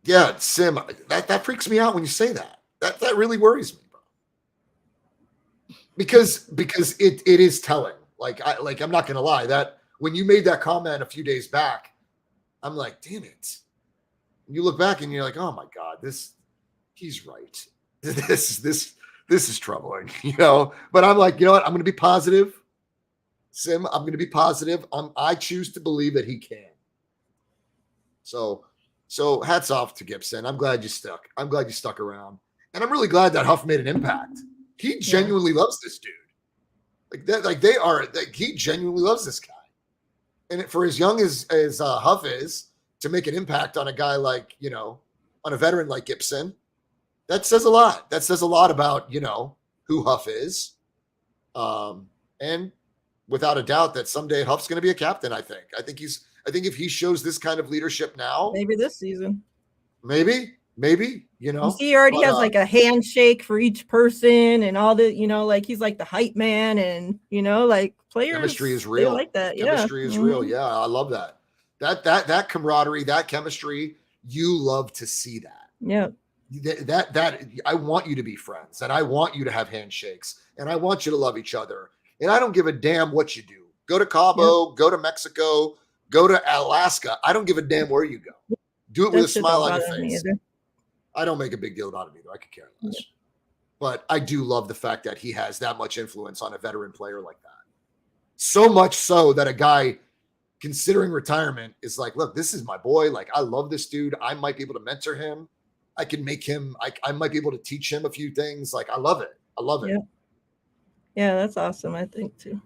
yeah, Sim, that freaks me out when you say that. That really worries me, bro. Because it is telling. I'm not gonna lie, that when you made that comment a few days back, I'm like, damn it. And you look back and you're like, oh my God, he's right. This is troubling, But I'm like, you know what? I'm gonna be positive. Sim, I'm gonna be positive. I choose to believe that he can. So hats off to Gibson. I'm glad you stuck. I'm glad you stuck around. And I'm really glad that Huff made an impact. He genuinely loves this dude. He genuinely loves this guy. And for as young as Huff is, to make an impact on a guy like, on a veteran like Gibson, that says a lot. That says a lot about, who Huff is. And without a doubt that someday Huff's going to be a captain, I think. I think if he shows this kind of leadership now, maybe this season, maybe, you see, he already has like a handshake for each person and all the, he's like the hype man, and like players, chemistry is real. Like that. Chemistry is real. Yeah. I love that. That camaraderie, that chemistry, you love to see that. Yeah. That I want you to be friends, and I want you to have handshakes, and I want you to love each other. And I don't give a damn what you do. Go to Cabo, go to Mexico, go to Alaska. I don't give a damn where you go. Do it with a smile on your face. I don't make a big deal about it either. I could care less. But I do love the fact that he has that much influence on a veteran player like that. So much so that a guy considering retirement is like, look, this is my boy. Like, I love this dude. I might be able to mentor him. I can make him, I might be able to teach him a few things. Like, I love it. I love it. Yeah, that's awesome, I think, too.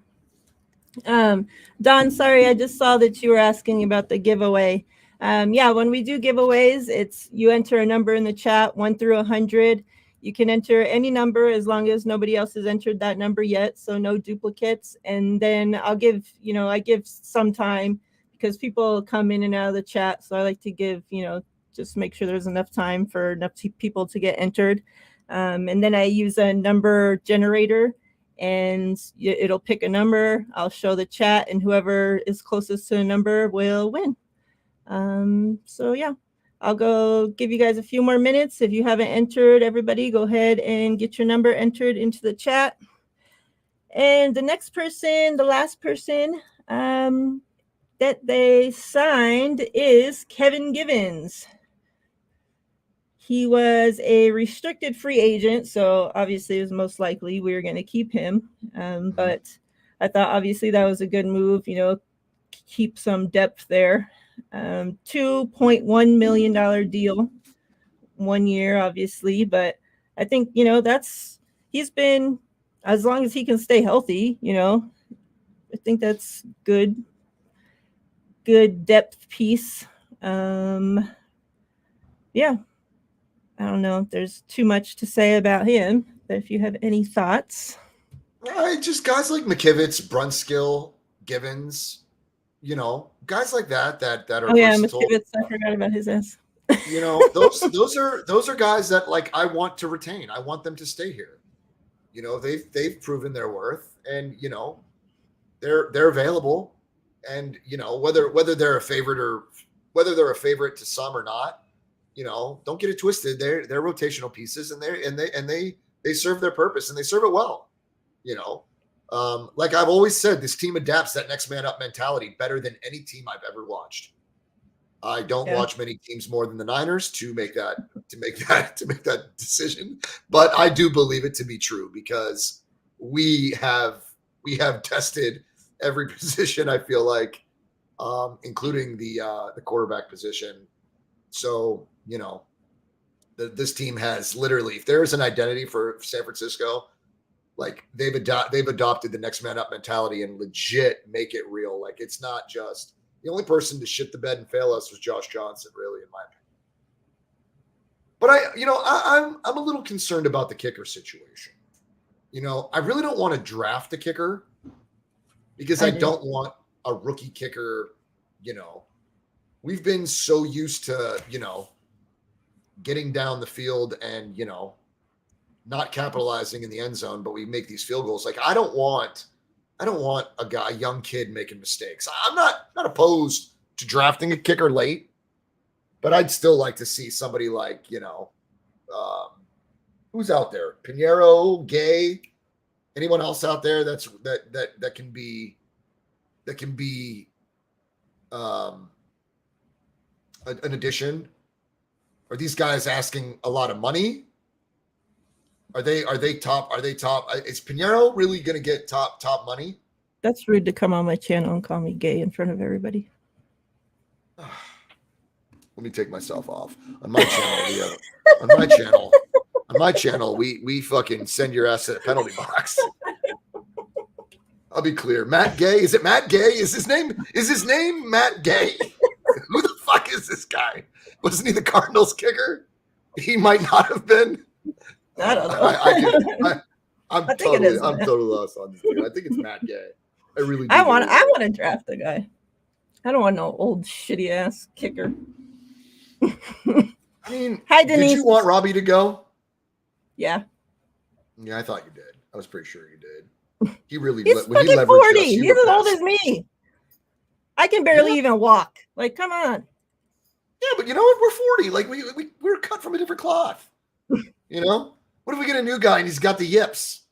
Don, sorry, I just saw that you were asking about the giveaway. When we do giveaways, it's you enter a number in the chat, 1 through 100. You can enter any number as long as nobody else has entered that number yet, so no duplicates. And then I give some time because people come in and out of the chat, so I like to give, just make sure there's enough time for enough people to get entered. And then I use a number generator, and it'll pick a number. I'll show the chat, and whoever is closest to the number will win. I'll go give you guys a few more minutes. If you haven't entered, everybody go ahead and get your number entered into the chat. And the last person that they signed is Kevin Givens. He was a restricted free agent, so obviously it was most likely we were going to keep him. But I thought obviously that was a good move, keep some depth there. $2.1 million deal, 1 year, obviously. But I think, he's been, as long as he can stay healthy, I think that's good depth piece. I don't know if there's too much to say about him, but if you have any thoughts. Just guys like McKivitz, Brunskill, Givens, guys like that are versatile. McKivitz, I forgot about his ass. Those are guys that, like, I want to retain. I want them to stay here. they've proven their worth, and they're available, and whether they're a favorite to some or not, don't get it twisted. They're rotational pieces, and they serve their purpose, and they serve it well. Like I've always said, this team adapts that next man up mentality better than any team I've ever watched. I don't watch many teams more than the Niners to make that decision, but I do believe it to be true because we have tested every position. I feel like, including the quarterback position. So this team has literally, if there is an identity for San Francisco, like they've adopted the next man up mentality and legit make it real. Like it's not just. The only person to shit the bed and fail us was Josh Johnson, really, in my opinion. But I'm a little concerned about the kicker situation. I really don't want to draft a kicker because I don't want a rookie kicker. We've been so used to, getting down the field and, not capitalizing in the end zone, but we make these field goals. Like I don't want a young kid making mistakes. I'm not opposed to drafting a kicker late, but I'd still like to see somebody like, who's out there? Pinheiro, Gay, anyone else out there that can be an addition? Are these guys asking a lot of money? Are they top? Is Pinheiro really going to get top money? That's rude to come on my channel and call me gay in front of everybody. Let me take myself off. On my channel, we fucking send your ass to the penalty box. I'll be clear. Matt Gay. Is it Matt Gay? Is his name Matt Gay? Who the fuck is this guy? Wasn't he the Cardinals kicker? He might not have been. I don't know. I'm totally lost on this dude. I think it's Matt Gay. I really do. I want to draft the guy. I don't want no old shitty ass kicker. I mean, hi Denise. Did you want Robbie to go? Yeah. Yeah, I thought you did. I was pretty sure you did. He really He's when fucking he 40. Us, He's as old as me. I can barely even walk. Like, come on. Yeah, but you know what? We're 40. Like we're cut from a different cloth. What if we get a new guy and he's got the yips,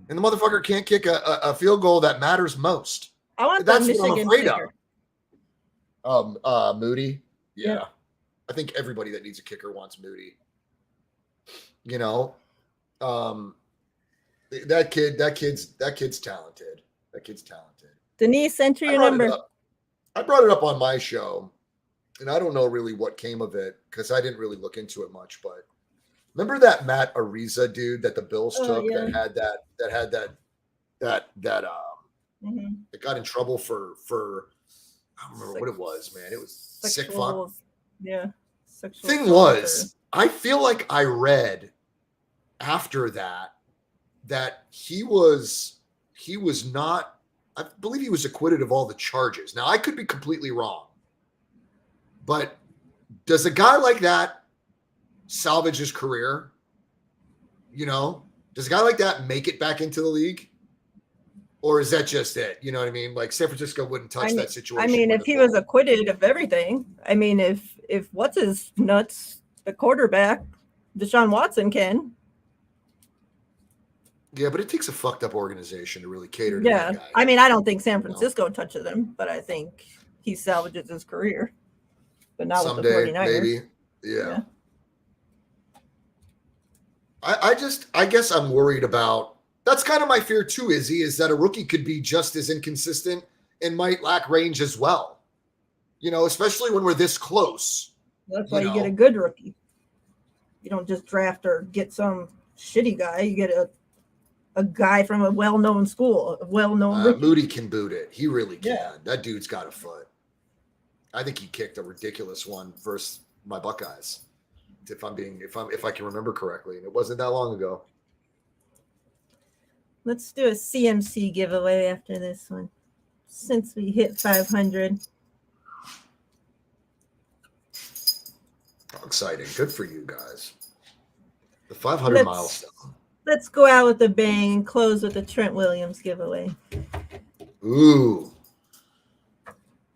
and the motherfucker can't kick a field goal that matters most? I want That's Michigan what I'm afraid kicker. of. Moody. Yeah. I think everybody that needs a kicker wants Moody. That kid's talented. Denise, enter your number. I brought it up on my show, and I don't know really what came of it because I didn't really look into it much. But remember that Matt Ariza dude that the Bills took that got in trouble for I don't remember what it was, man. It was sick fuck. Yeah. Thing was, I feel like I read after that he was not, I believe he was acquitted of all the charges. Now I could be completely wrong, but does a guy like that salvage his career? Does a guy like that make it back into the league? Or is that just it? You know what I mean? Like San Francisco wouldn't touch that situation. I mean, if he was acquitted of everything, I mean, if what's his nuts, the quarterback, Deshaun Watson can. Yeah, but it takes a fucked up organization to really cater to that guy. I mean, I don't think San Francisco touches him, but I think he salvages his career. But not someday, with the 49ers. Maybe. Yeah. I guess I'm worried about. That's kind of my fear too, Izzy, is that a rookie could be just as inconsistent and might lack range as well. Especially when we're this close. That's why you get a good rookie. You don't just draft or get some shitty guy. You get a guy from a well-known school, a well-known rookie. Moody can boot it. He really can. Yeah. That dude's got a foot. I think he kicked a ridiculous one versus my Buckeyes. If I can remember correctly, and it wasn't that long ago. Let's do a CMC giveaway after this one, since we hit 500. How exciting. Good for you guys. The 500 milestone. Let's go out with a bang and close with a Trent Williams giveaway. Ooh.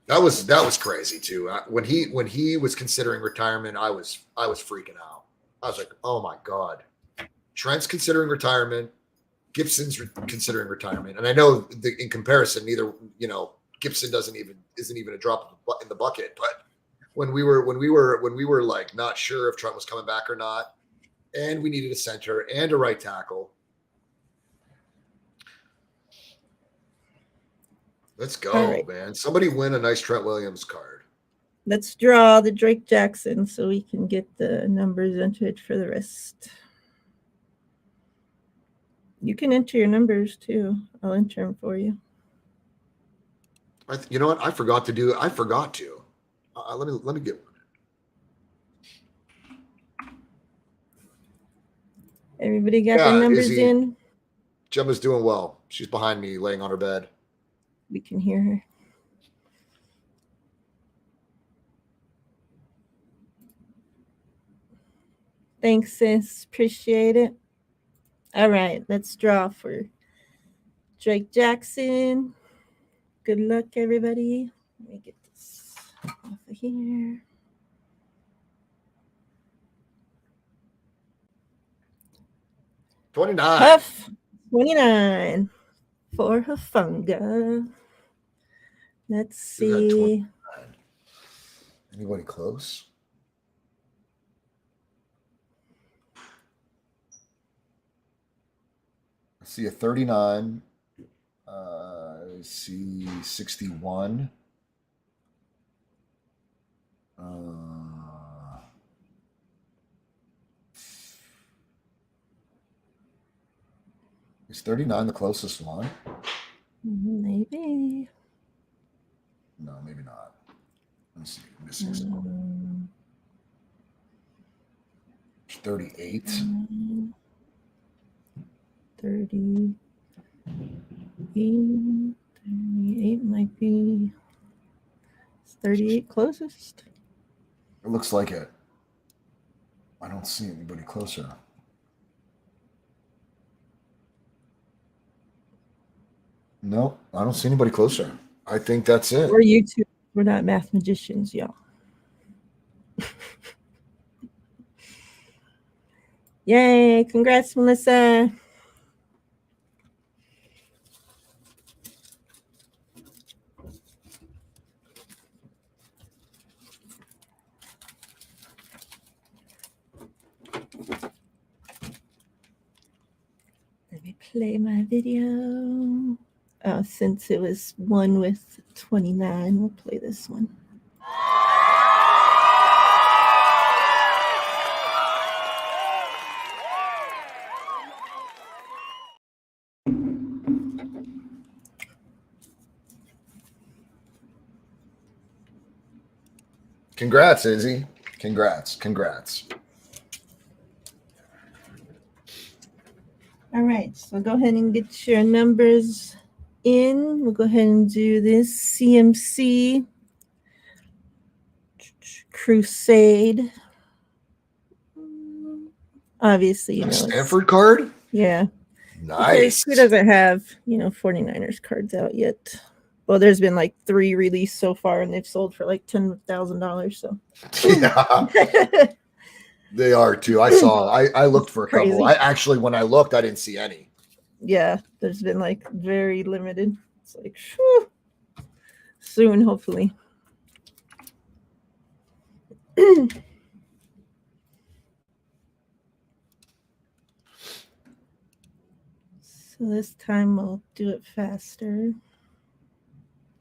That was crazy too. When he was considering retirement, I was freaking out. I was like, oh my God. Trent's considering retirement. Gibson's considering retirement. And I know in comparison, neither, Gibson isn't even a drop in the bucket. But when we were like not sure if Trent was coming back or not, and we needed a center and a right tackle. Let's go, man. Somebody win a nice Trent Williams card. Let's draw the Drake Jackson so we can get the numbers entered for the rest. You can enter your numbers too. I'll enter them for you. You know what? I forgot to. Let me get one. Everybody got their numbers in? Gemma's doing well. She's behind me, laying on her bed. We can hear her. Thanks, sis. Appreciate it. All right, let's draw for Drake Jackson. Good luck, everybody. Let me get this off of here. Huff 29 for Hufunga. Let's see. Anybody close? I see a 39. I see 61. Is 39 the closest one? Maybe. No, maybe not. Let me see. I'm missing something. 38. 38 might be. Is 38 closest? It looks like it. I don't see anybody closer. No, I don't see anybody closer. I think that's it. We're YouTube. We're not math magicians, y'all. Yay. Congrats, Melissa. Let me play my video. Since it was one with 29, we'll play this one. Congrats, Izzy. Congrats. All right, so go ahead and get your numbers in. We'll go ahead and do this CMC Crusade. Obviously, Stanford card? Yeah. Nice. Who doesn't have, 49ers cards out yet? Well, there's been like 3 released so far, and they've sold for like $10,000. So yeah, they are too. I looked for a couple. When I looked, I didn't see any. Yeah, there's been like very limited. It's like soon, hopefully. So this time we'll do it faster.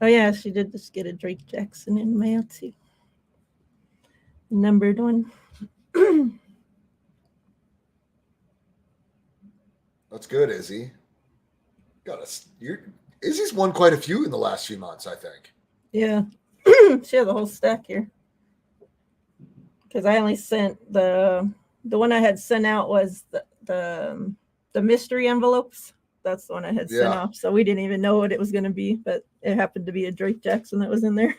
Oh yeah, she did just get a Drake Jackson in the mail too. Numbered one. That's good, Izzy. Izzy's won quite a few in the last few months, I think. Yeah. She has a whole stack here. Because I only sent the one I had sent out was the mystery envelopes. That's the one I had sent off. So we didn't even know what it was going to be, but it happened to be a Drake Jackson that was in there.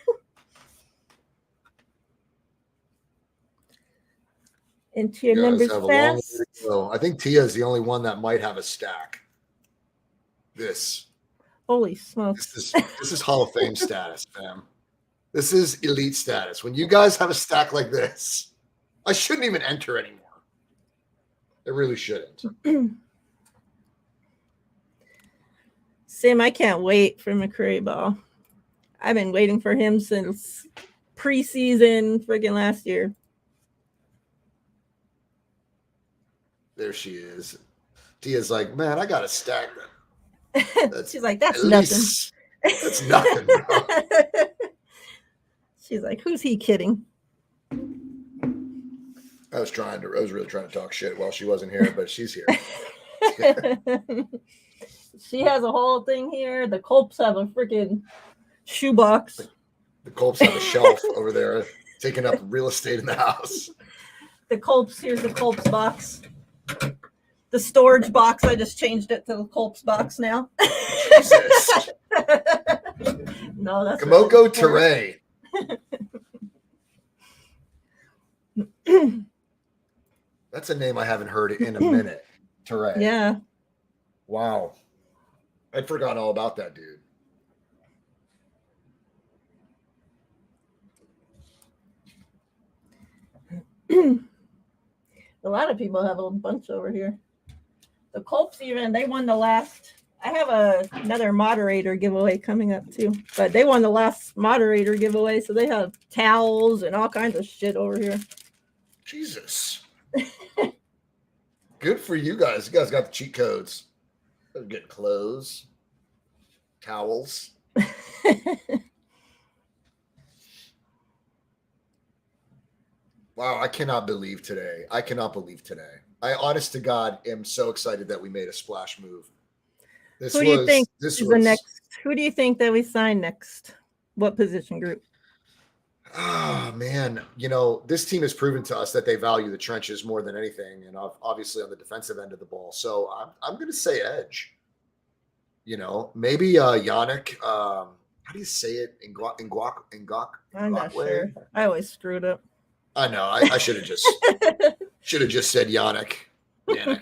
into your You guys numbers have a long way fast. to go. I think Tia is the only one that might have a stack. Holy smokes. This is Hall of Fame status, fam. This is elite status. When you guys have a stack like this, I shouldn't even enter anymore. I really shouldn't. Sam, I can't wait for McCray ball. I've been waiting for him since preseason freaking last year. There she is. Tia's like, man, I got a stack. She's like, that's at nothing. least- that's nothing, bro. She's like, who's he kidding? I was really trying to talk shit while she wasn't here, but she's here. She has a whole thing here. The Colts have a freaking shoebox. The Colts have a shelf over there taking up real estate in the house. Here's the Colts box. The storage box, I just changed it to the Colts box now. Jesus. No, that's Kamoko Teray. That's a name I haven't heard in a minute. Teray. Yeah. Wow. I'd forgotten all about that dude. A lot of people have a bunch over here. The Colts they won the last. I have another moderator giveaway coming up too, but they won the last moderator giveaway, so they have towels and all kinds of shit over here. Jesus. Good for you guys. You guys got the cheat codes. They're getting clothes, towels. Wow, I cannot believe today. I, honest to God, am so excited that we made a splash move. Who do you think is the next? Who do you think that we sign next? What position group? Oh, man. You know, this team has proven to us that they value the trenches more than anything, and obviously on the defensive end of the ball. So I'm going to say edge. You know, maybe Yannick. How do you say it? Ngak? I'm not sure. I always screw it up. I know. I should have just said Yannick. Yeah.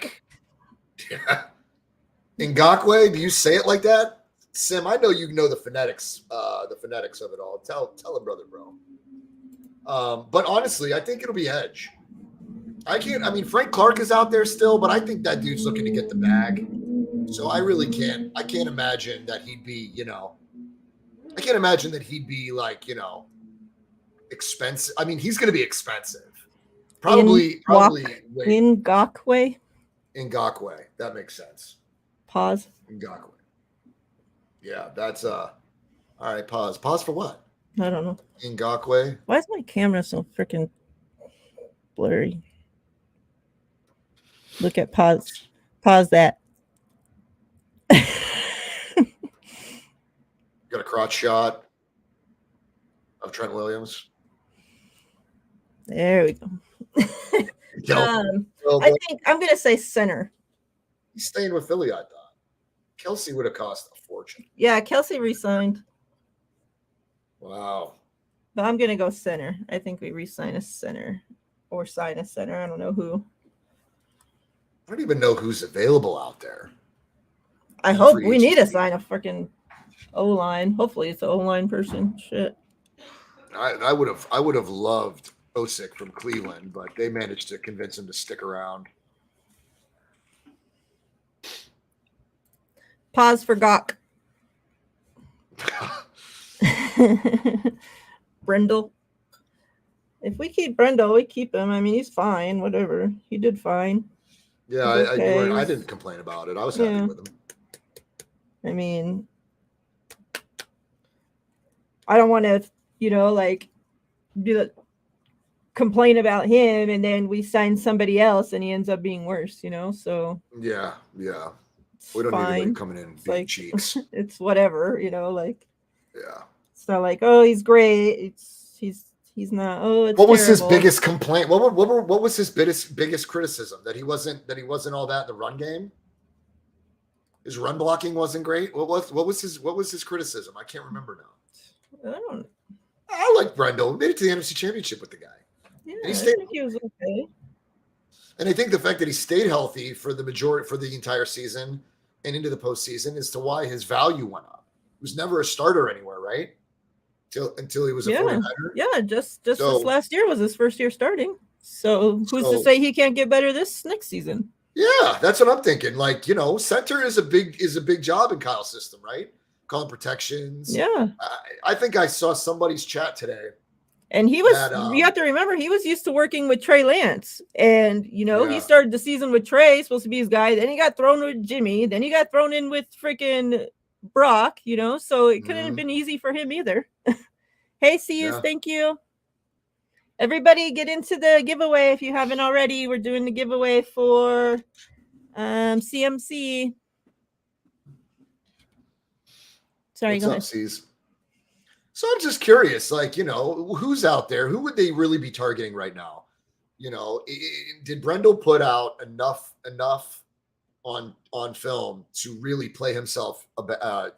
Ngakwe, do you say it like that? Sim, I know you know the phonetics of it all. Tell a brother, bro. But honestly, I think it'll be edge. Frank Clark is out there still, but I think that dude's looking to get the bag. So I can't imagine that he'd be, I can't imagine that he'd be like, expensive. I mean, he's going to be expensive. Probably Ngakwe. Ngakwe. That makes sense. Pause. Ngakwe. Yeah, that's all right. Pause. Pause for what? I don't know. Ngakwe. Why is my camera so freaking blurry? Look at pause. Pause that. Got a crotch shot of Trent Williams. There we go. I think I'm going to say center. He's staying with Philly, I thought. Kelsey would have cost a fortune. Yeah, Kelsey re-signed. Wow. But I'm going to go center. I think we re-sign a center or sign a center. I don't know who. I don't even know who's available out there. I hope we need to sign a freaking O-line. Hopefully it's an O-line person. Shit. I would have loved Osick from Cleveland, but they managed to convince him to stick around. Pause for Gawk. Brendel. If we keep Brendel, we keep him. I mean, he's fine. Whatever. He did fine. Yeah, okay. I didn't complain about it. I was happy with him. I mean, I don't want to, complain about him and then we sign somebody else and he ends up being worse, so. Yeah. We don't need anybody coming in and being cheeks. It's whatever, Yeah. It's not like, oh, he's great. He's not. Oh, it's what was terrible. his biggest complaint? What was his biggest criticism? That he wasn't all that in the run game? His run blocking wasn't great. What was his criticism? I can't remember now. I like Brendel. Made it to the NFC Championship with the guy. Yeah, I think he was okay. And I think the fact that he stayed healthy for the entire season and into the postseason is to why his value went up. He was never a starter anywhere, right? Until he was a 49er. Yeah, just this last year was his first year starting. So who's to say he can't get better this next season? Yeah, that's what I'm thinking. Like, center is a big job in Kyle's system, right? Calling protections. Yeah. I think I saw somebody's chat today. And he was, you have to remember, he was used to working with Trey Lance. And, he started the season with Trey, supposed to be his guy. Then he got thrown with Jimmy. Then he got thrown in with freaking Brock, so it couldn't have been easy for him either. Hey, C's, thank you. Everybody get into the giveaway if you haven't already. We're doing the giveaway for CMC. Sorry, What's go up, ahead. C's? So I'm just curious, who's out there? Who would they really be targeting right now? Did Brendel put out enough on film to really play himself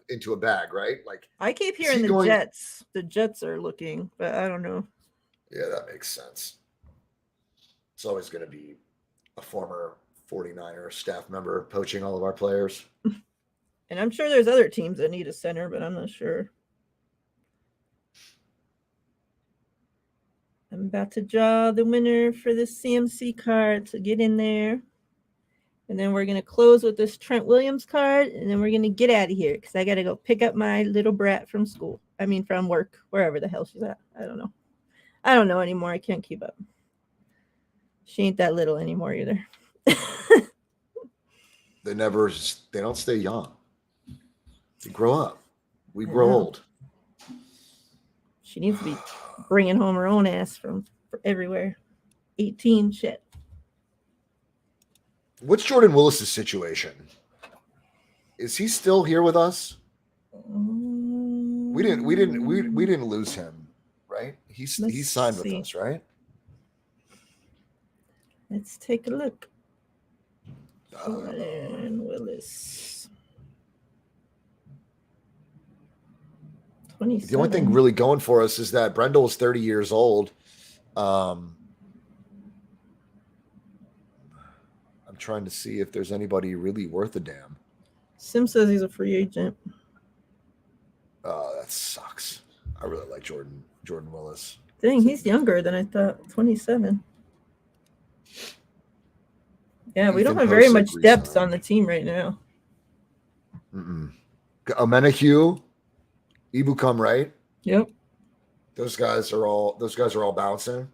into a bag, right? Like, I keep hearing the Jets. The Jets are looking, but I don't know. Yeah, that makes sense. It's always going to be a former 49er staff member poaching all of our players. And I'm sure there's other teams that need a center, but I'm not sure. I'm about to draw the winner for the CMC card to get in there. And then we're going to close with this Trent Williams card, and then we're going to get out of here because I got to go pick up my little brat from school. From work, wherever the hell she's at. I don't know anymore. I can't keep up. She ain't that little anymore either. They don't stay young. They grow up. We grow old. She needs to be bringing home her own ass from everywhere. 18 shit. What's Jordan Willis' situation? Is he still here with us? We didn't lose him, right? He signed with us, right? Let's take a look. Jordan Willis. 27. The only thing really going for us is that Brendel is 30 years old. I'm trying to see if there's anybody really worth a damn. Sim says he's a free agent. Oh, that sucks. I really like Jordan Willis. Dang, he's younger than I thought. 27. Yeah, we don't have very much depth on the team right now. Omenahue, Ibukam, right? Yep. Those guys are all bouncing.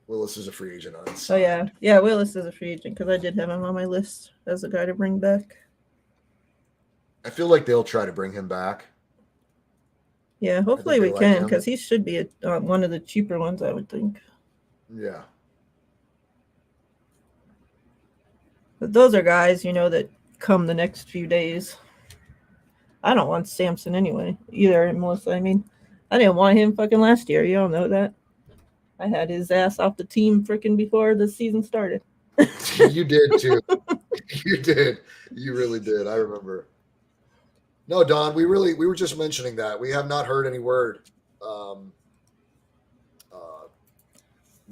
Willis is a free agent on his side. Yeah, Willis is a free agent because I did have him on my list as a guy to bring back. I feel like they'll try to bring him back. Yeah, hopefully we can because he should be one of the cheaper ones, I would think. Yeah. But those are guys, that come the next few days. I don't want Samson anyway, either, Melissa. I didn't want him fucking last year. You all know that. I had his ass off the team freaking before the season started. You did too. You did. You really did. I remember. No, Don, we were just mentioning that. We have not heard any word.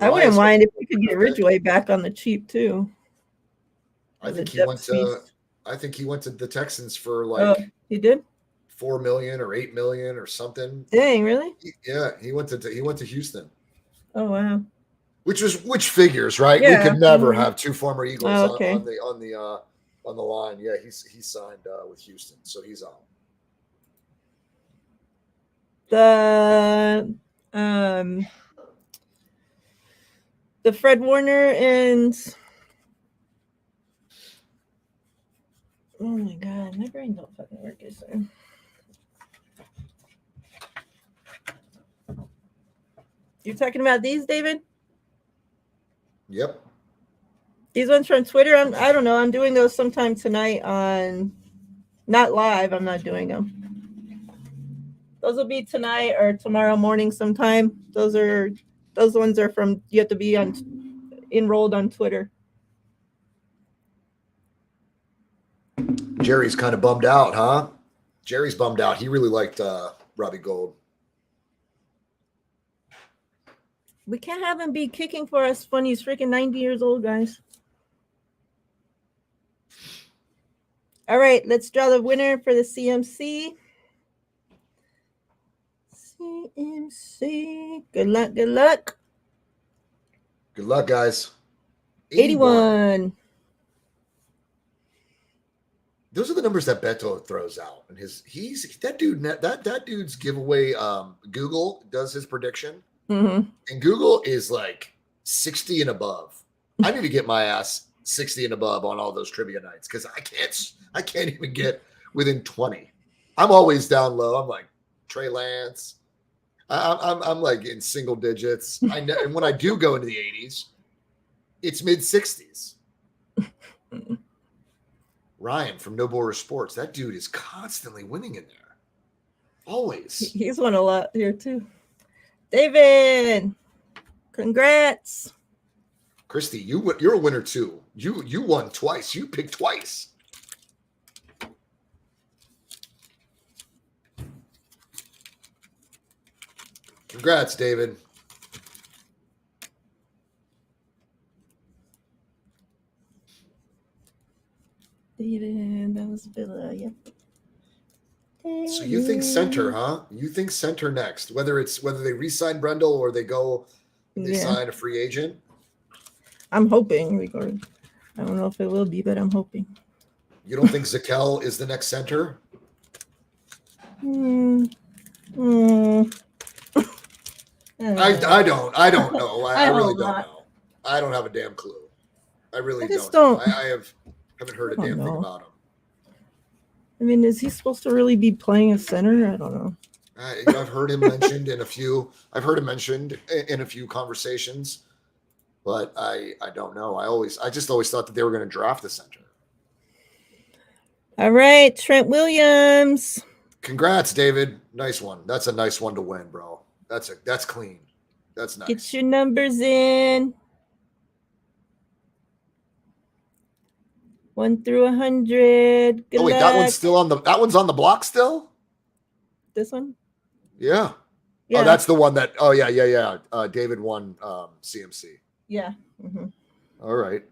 I wouldn't mind if we could get Ridgeway back on the cheap too. I think he went to the Texans for he did? $4 million or $8 million or something. Dang, really? He went to Houston. Oh wow. Which figures, right? Yeah. We could never have two former Eagles on the line. Yeah, he signed with Houston, so he's out. The Fred Warner and oh my god, my brain don't fucking work, is there? You're talking about these, David? Yep. These ones from Twitter. I don't know. I'm doing those sometime tonight on, not live. I'm not doing them. Those will be tonight or tomorrow morning sometime. Those ones are from, you have to be enrolled on Twitter. Jerry's kind of bummed out, huh? Jerry's bummed out. He really liked Robbie Gould. We can't have him be kicking for us when he's freaking 90 years old, guys. All right, let's draw the winner for the CMC. CMC. Good luck, good luck. Good luck, guys. 81. Those are the numbers that Beto throws out, and that dude's giveaway. Google does his prediction, and Google is like 60 and above. I need to get my ass 60 and above on all those trivia nights because I can't even get within 20. I'm always down low. I'm like Trey Lance. I'm like in single digits. And when I do go into the 80s, it's mid 60s. Ryan from No Border Sports. That dude is constantly winning in there. Always. He's won a lot here too. David, congrats. Christy, you're a winner too. You won twice. You picked twice. Congrats, David. David, that was Villa, yep. So you think center, huh? You think center next, whether they re-sign Brendel or they sign a free agent? I'm hoping, regarding. I don't know if it will be, but I'm hoping. You don't think Zakel is the next center? I don't know. I really don't know. I don't have a damn clue. I really don't. I haven't heard a damn thing about him. I mean, is he supposed to really be playing a center? I don't know. I've heard him mentioned in a few. I've heard him mentioned in a few conversations, but I don't know. I just always thought that they were going to draft a center. All right, Trent Williams. Congrats, David. Nice one. That's a nice one to win, bro. That's clean. That's nice. Get your numbers in. 1 through 100. Good luck. That one's on the block still? This one? Yeah. Oh, that's the one that. Oh, yeah. David won CMC. Yeah. Mm-hmm. All right.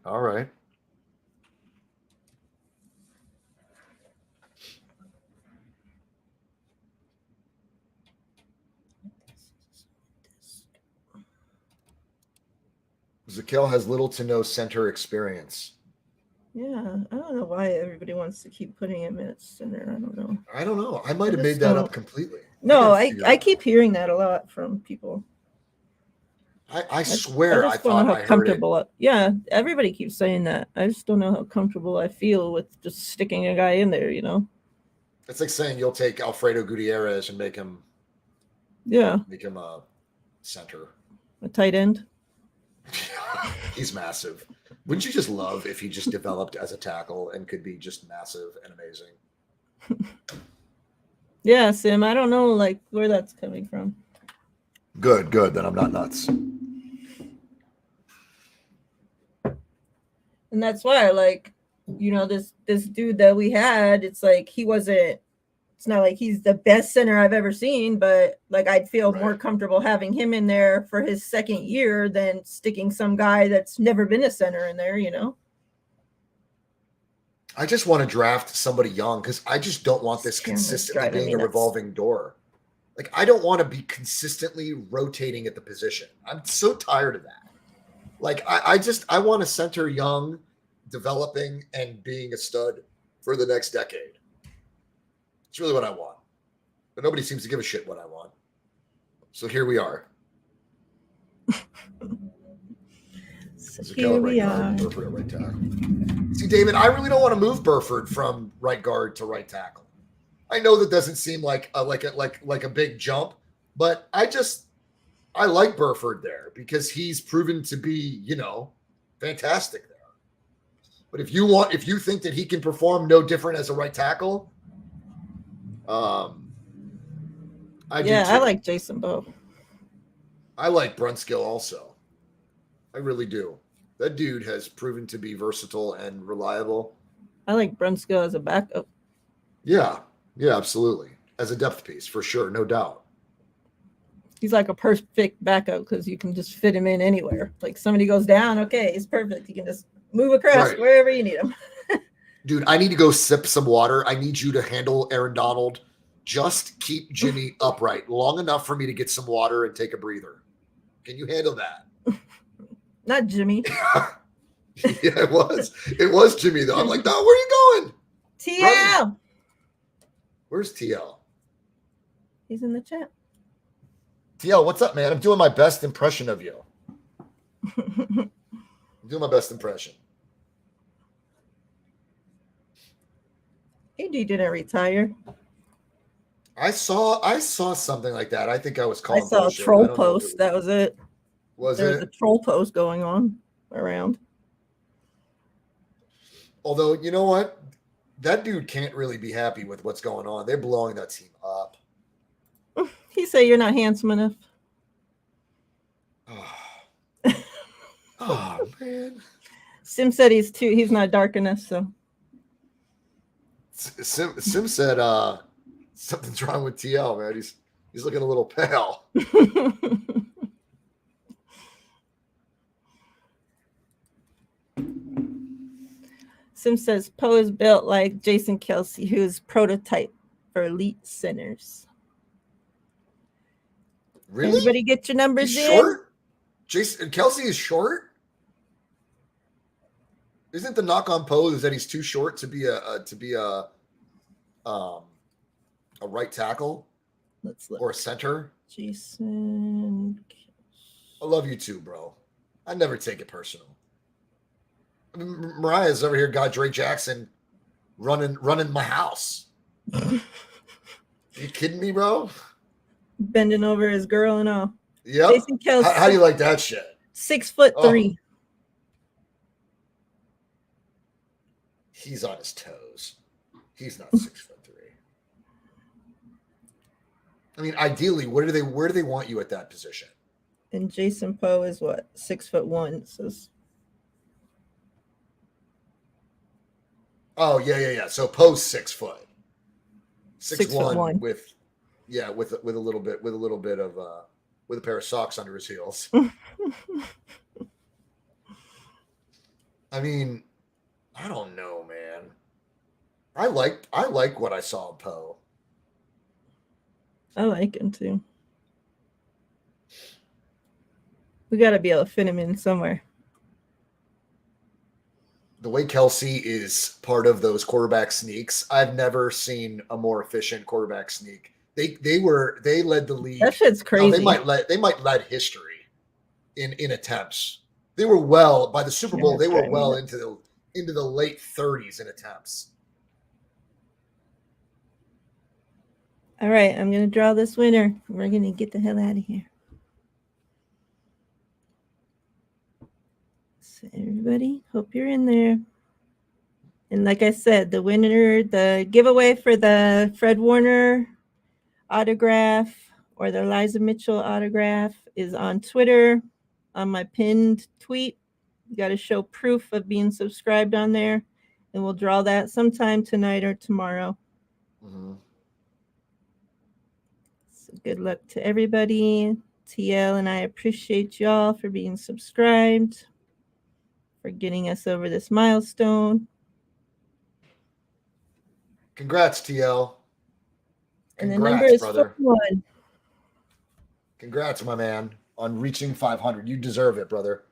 Zakel has little to no center experience. Yeah, I don't know why everybody wants to keep putting him in at center. I don't know. I might have made that up completely. No, I keep hearing that a lot from people. I swear I thought I heard it. Yeah, everybody keeps saying that. I just don't know how comfortable I feel with just sticking a guy in there, you know? It's like saying you'll take Alfredo Gutierrez and make him a center. A tight end. He's massive. Wouldn't you just love if he just developed as a tackle and could be just massive and amazing? Yeah, Sim, I don't know where that's coming from. Good. Then I'm not nuts. And that's why, this dude that we had, it's like it's not like he's the best center I've ever seen, but I'd feel more comfortable having him in there for his second year than sticking some guy that's never been a center in there, you know? I just want to draft somebody young because I just don't want this consistently being a revolving door. I don't want to be consistently rotating at the position. I'm so tired of that. I want a center young, developing, and being a stud for the next decade. It's really what I want. But nobody seems to give a shit what I want. So here we are. Here we are. Burford at right tackle. See, David, I really don't want to move Burford from right guard to right tackle. I know that doesn't seem like a big jump, but I like Burford there because he's proven to be, fantastic there. But if you think that he can perform no different as a right tackle, I do too. I like Jason Bowe. I like Brunskill also. I really do. That dude has proven to be versatile and reliable. I like Brunskill as a backup. Yeah, absolutely. As a depth piece, for sure, no doubt. He's like a perfect backup because you can just fit him in anywhere. Like somebody goes down, okay, he's perfect. You can just move across wherever you need him. Dude, I need to go sip some water. I need you to handle Aaron Donald. Just keep Jimmy upright long enough for me to get some water and take a breather. Can you handle that? Not Jimmy. Yeah, it was. It was Jimmy, though. I'm like, no, where are you going? TL. Right. Where's TL? He's in the chat. TL, what's up, man? I'm doing my best impression of you. I'm doing my best impression. AD didn't retire. I saw something like that. I think I was calling. I saw bullshit. a troll post. That was it. There was a troll post going on around. Although, you know what? That dude can't really be happy with what's going on. They're blowing that team up. He said you're not handsome enough. Oh man. Sim said he's not dark enough, so. Sim said something's wrong with TL, man. He's looking a little pale. Sim says Poe is built like Jason Kelsey, who's prototype for elite centers. Really? Everybody get your numbers He's in. Short? Jason Kelsey is short? Isn't the knock on Poe is that he's too short to be a right tackle? Let's look. Or a center? Jason. I love you too, bro. I never take it personal. I mean, Miriah's over here got Drake Jackson running my house. Are you kidding me, bro? Bending over his girl and all. Yep. Jason Kelsey. How do you like that shit? 6'3". He's on his toes. He's not 6'3". I mean, ideally, where do they want you at that position? And Jason Poe is what? 6'1". So. Oh yeah. So Poe's 6 foot. 6'1" with a little bit of with a pair of socks under his heels. I mean, I don't know, man. I like what I saw of Poe. I like him too. We got to be able to fit him in somewhere. The way Kelsey is part of those quarterback sneaks, I've never seen a more efficient quarterback sneak. They led the league. That shit's crazy. Now, they might lead history in attempts. They were well by the Super Bowl. They were well into the late 30s in attempts. All right, I'm gonna draw this winner. We're gonna get the hell out of here. So everybody, hope you're in there. And like I said, the winner, the giveaway for the Fred Warner autograph or the Eliza Mitchell autograph is on Twitter on my pinned tweet. You got to show proof of being subscribed on there, and we'll draw that sometime tonight or tomorrow. Mm-hmm. So good luck to everybody. TL and I appreciate y'all for being subscribed, for getting us over this milestone. Congrats, TL. And the number is brother. 41. Congrats, my man, on reaching 500. You deserve it, brother.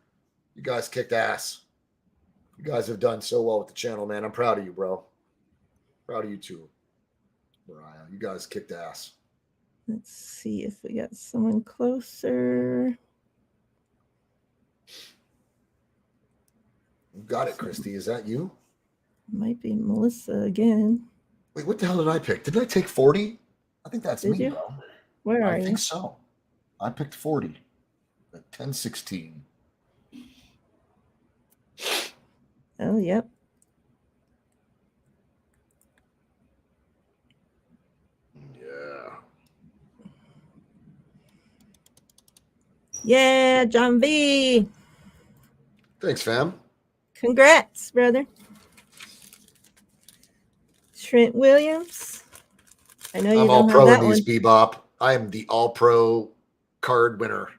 You guys kicked ass. You guys have done so well with the channel, man. I'm proud of you, bro. Proud of you too, Miriah. You guys kicked ass. Let's see if we got someone closer. You got it, Christy. Is that you? Might be Melissa again. Wait, what the hell did I pick? Did I take 40? I think that's me, bro. Where are you? I think so. I picked 40 at 10-16. Oh, yep. Yeah, John V. Thanks, fam. Congrats, brother. Trent Williams. I know you I'm don't all have pro that in these one. Bebop. I am the all pro card winner.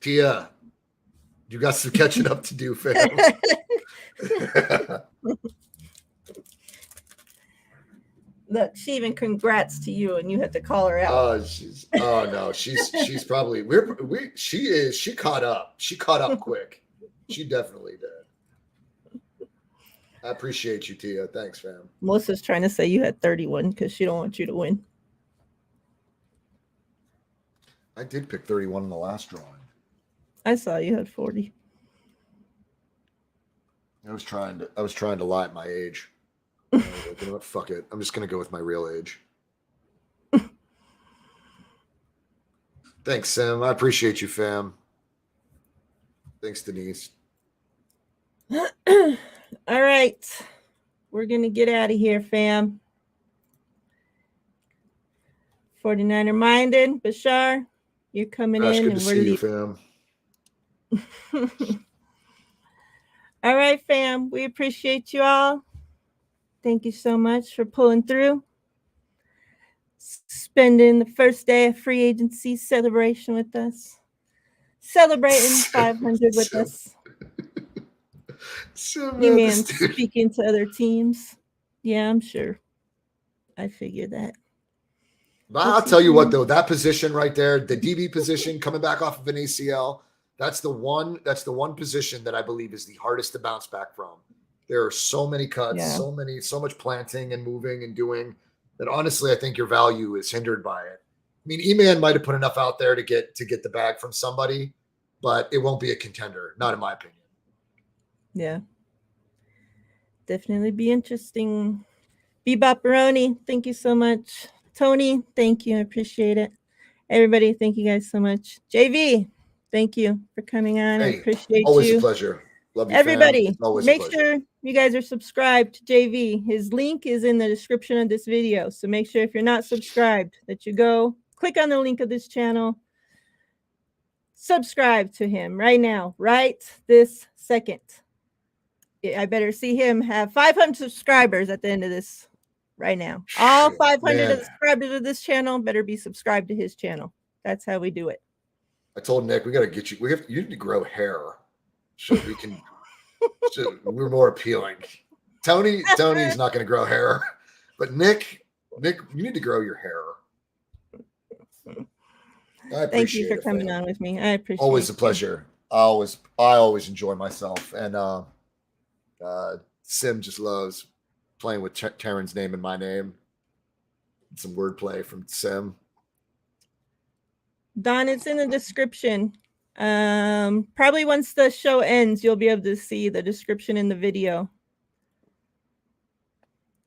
Tia, you got some catching up to do, fam. Look, she even congrats to you, and you had to call her out. No, she's probably she caught up. She caught up quick. She definitely did. I appreciate you, Tia. Thanks, fam. Melissa's trying to say you had 31 because she don't want you to win. I did pick 31 in the last drawing. I saw you had 40. I was trying to lie at my age. You know what? Fuck it. I'm just gonna go with my real age. Thanks, Sim. I appreciate you, fam. Thanks, Denise. All right. We're gonna get out of here, fam. 49er minded. Bashar, you're coming Gosh, in good and to we're see you, leaving. fam. All right, fam. We appreciate you all. Thank you so much for pulling through. Spending the first day of free agency celebration with us. Celebrating 500 with us. You man speaking to other teams. Yeah, I'm sure. I figured that. I'll tell you what, though, that position right there, the DB position coming back off of an ACL, that's the one position that I believe is the hardest to bounce back from. There are so many cuts, so much planting and moving and doing that honestly, I think your value is hindered by it. I mean, E-Man might have put enough out there to get the bag from somebody, but it won't be a contender, not in my opinion. Yeah. Definitely be interesting. Bebop Baroni, thank you so much. Tony, thank you. I appreciate it. Everybody, thank you guys so much. JV, thank you for coming on. I appreciate always you. Always a pleasure. Love you, everybody. Make sure you guys are subscribed to JV. His link is in the description of this video. So make sure if you're not subscribed that you go click on the link of this channel. Subscribe to him right now, right this second. I better see him have 500 subscribers at the end of this right now. All 500 subscribers of this channel better be subscribed to his channel. That's how we do it. I told Nick, we got to get you. You need to grow hair so we can. We're more appealing. Tony's not going to grow hair, but Nick, you need to grow your hair. Thank you for coming on with me. I appreciate it. Always a pleasure. I always enjoy myself, and Sim just loves playing with Taryn's name and my name. Some wordplay from Sim. Don, it's in the description. Probably once the show ends, you'll be able to see the description in the video.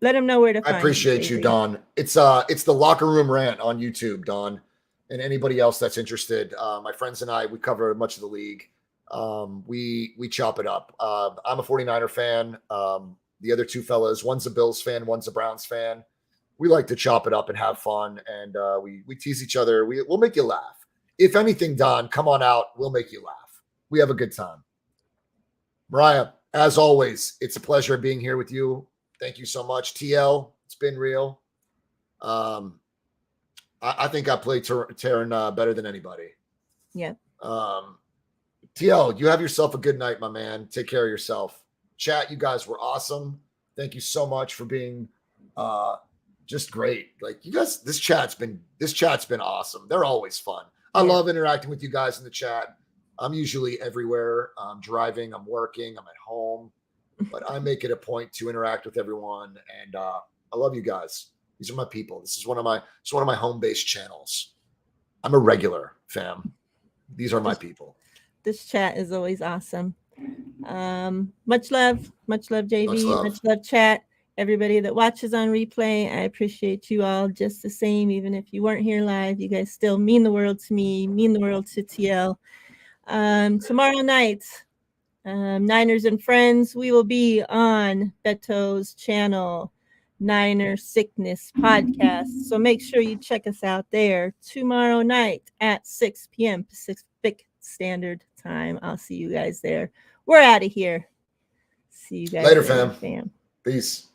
Let him know where to find. I appreciate you, Don. It's the Locker Room Rant on YouTube, Don, and anybody else that's interested. My friends and I, we cover much of the league. We chop it up. I'm a 49er fan. The other two fellas, one's a Bills fan, one's a Browns fan. We like to chop it up and have fun, and we tease each other. We'll make you laugh. If anything, Don, come on out. We'll make you laugh. We have a good time. Miriah, as always, it's a pleasure being here with you. Thank you so much. TL, it's been real. I think I played Taryn better than anybody. Yeah. TL, you have yourself a good night, my man. Take care of yourself. Chat, you guys were awesome. Thank you so much for being just great. Like you guys, this chat's been awesome. They're always fun. I love interacting with you guys in the chat. I'm usually everywhere. I'm driving, I'm working, I'm at home, but I make it a point to interact with everyone. And I love you guys. These are my people. This is one of my home-based channels. I'm a regular, fam. These are my people. This chat is always awesome. Much love, JV, much love, chat. Everybody that watches on replay, I appreciate you all just the same. Even if you weren't here live, you guys still mean the world to me, mean the world to TL. Tomorrow night, Niners and Friends, we will be on Beto's channel, Niner Sickness Podcast. So make sure you check us out there tomorrow night at 6 p.m. Pacific Standard Time. I'll see you guys there. We're out of here. See you guys later, fam. Fam. Peace.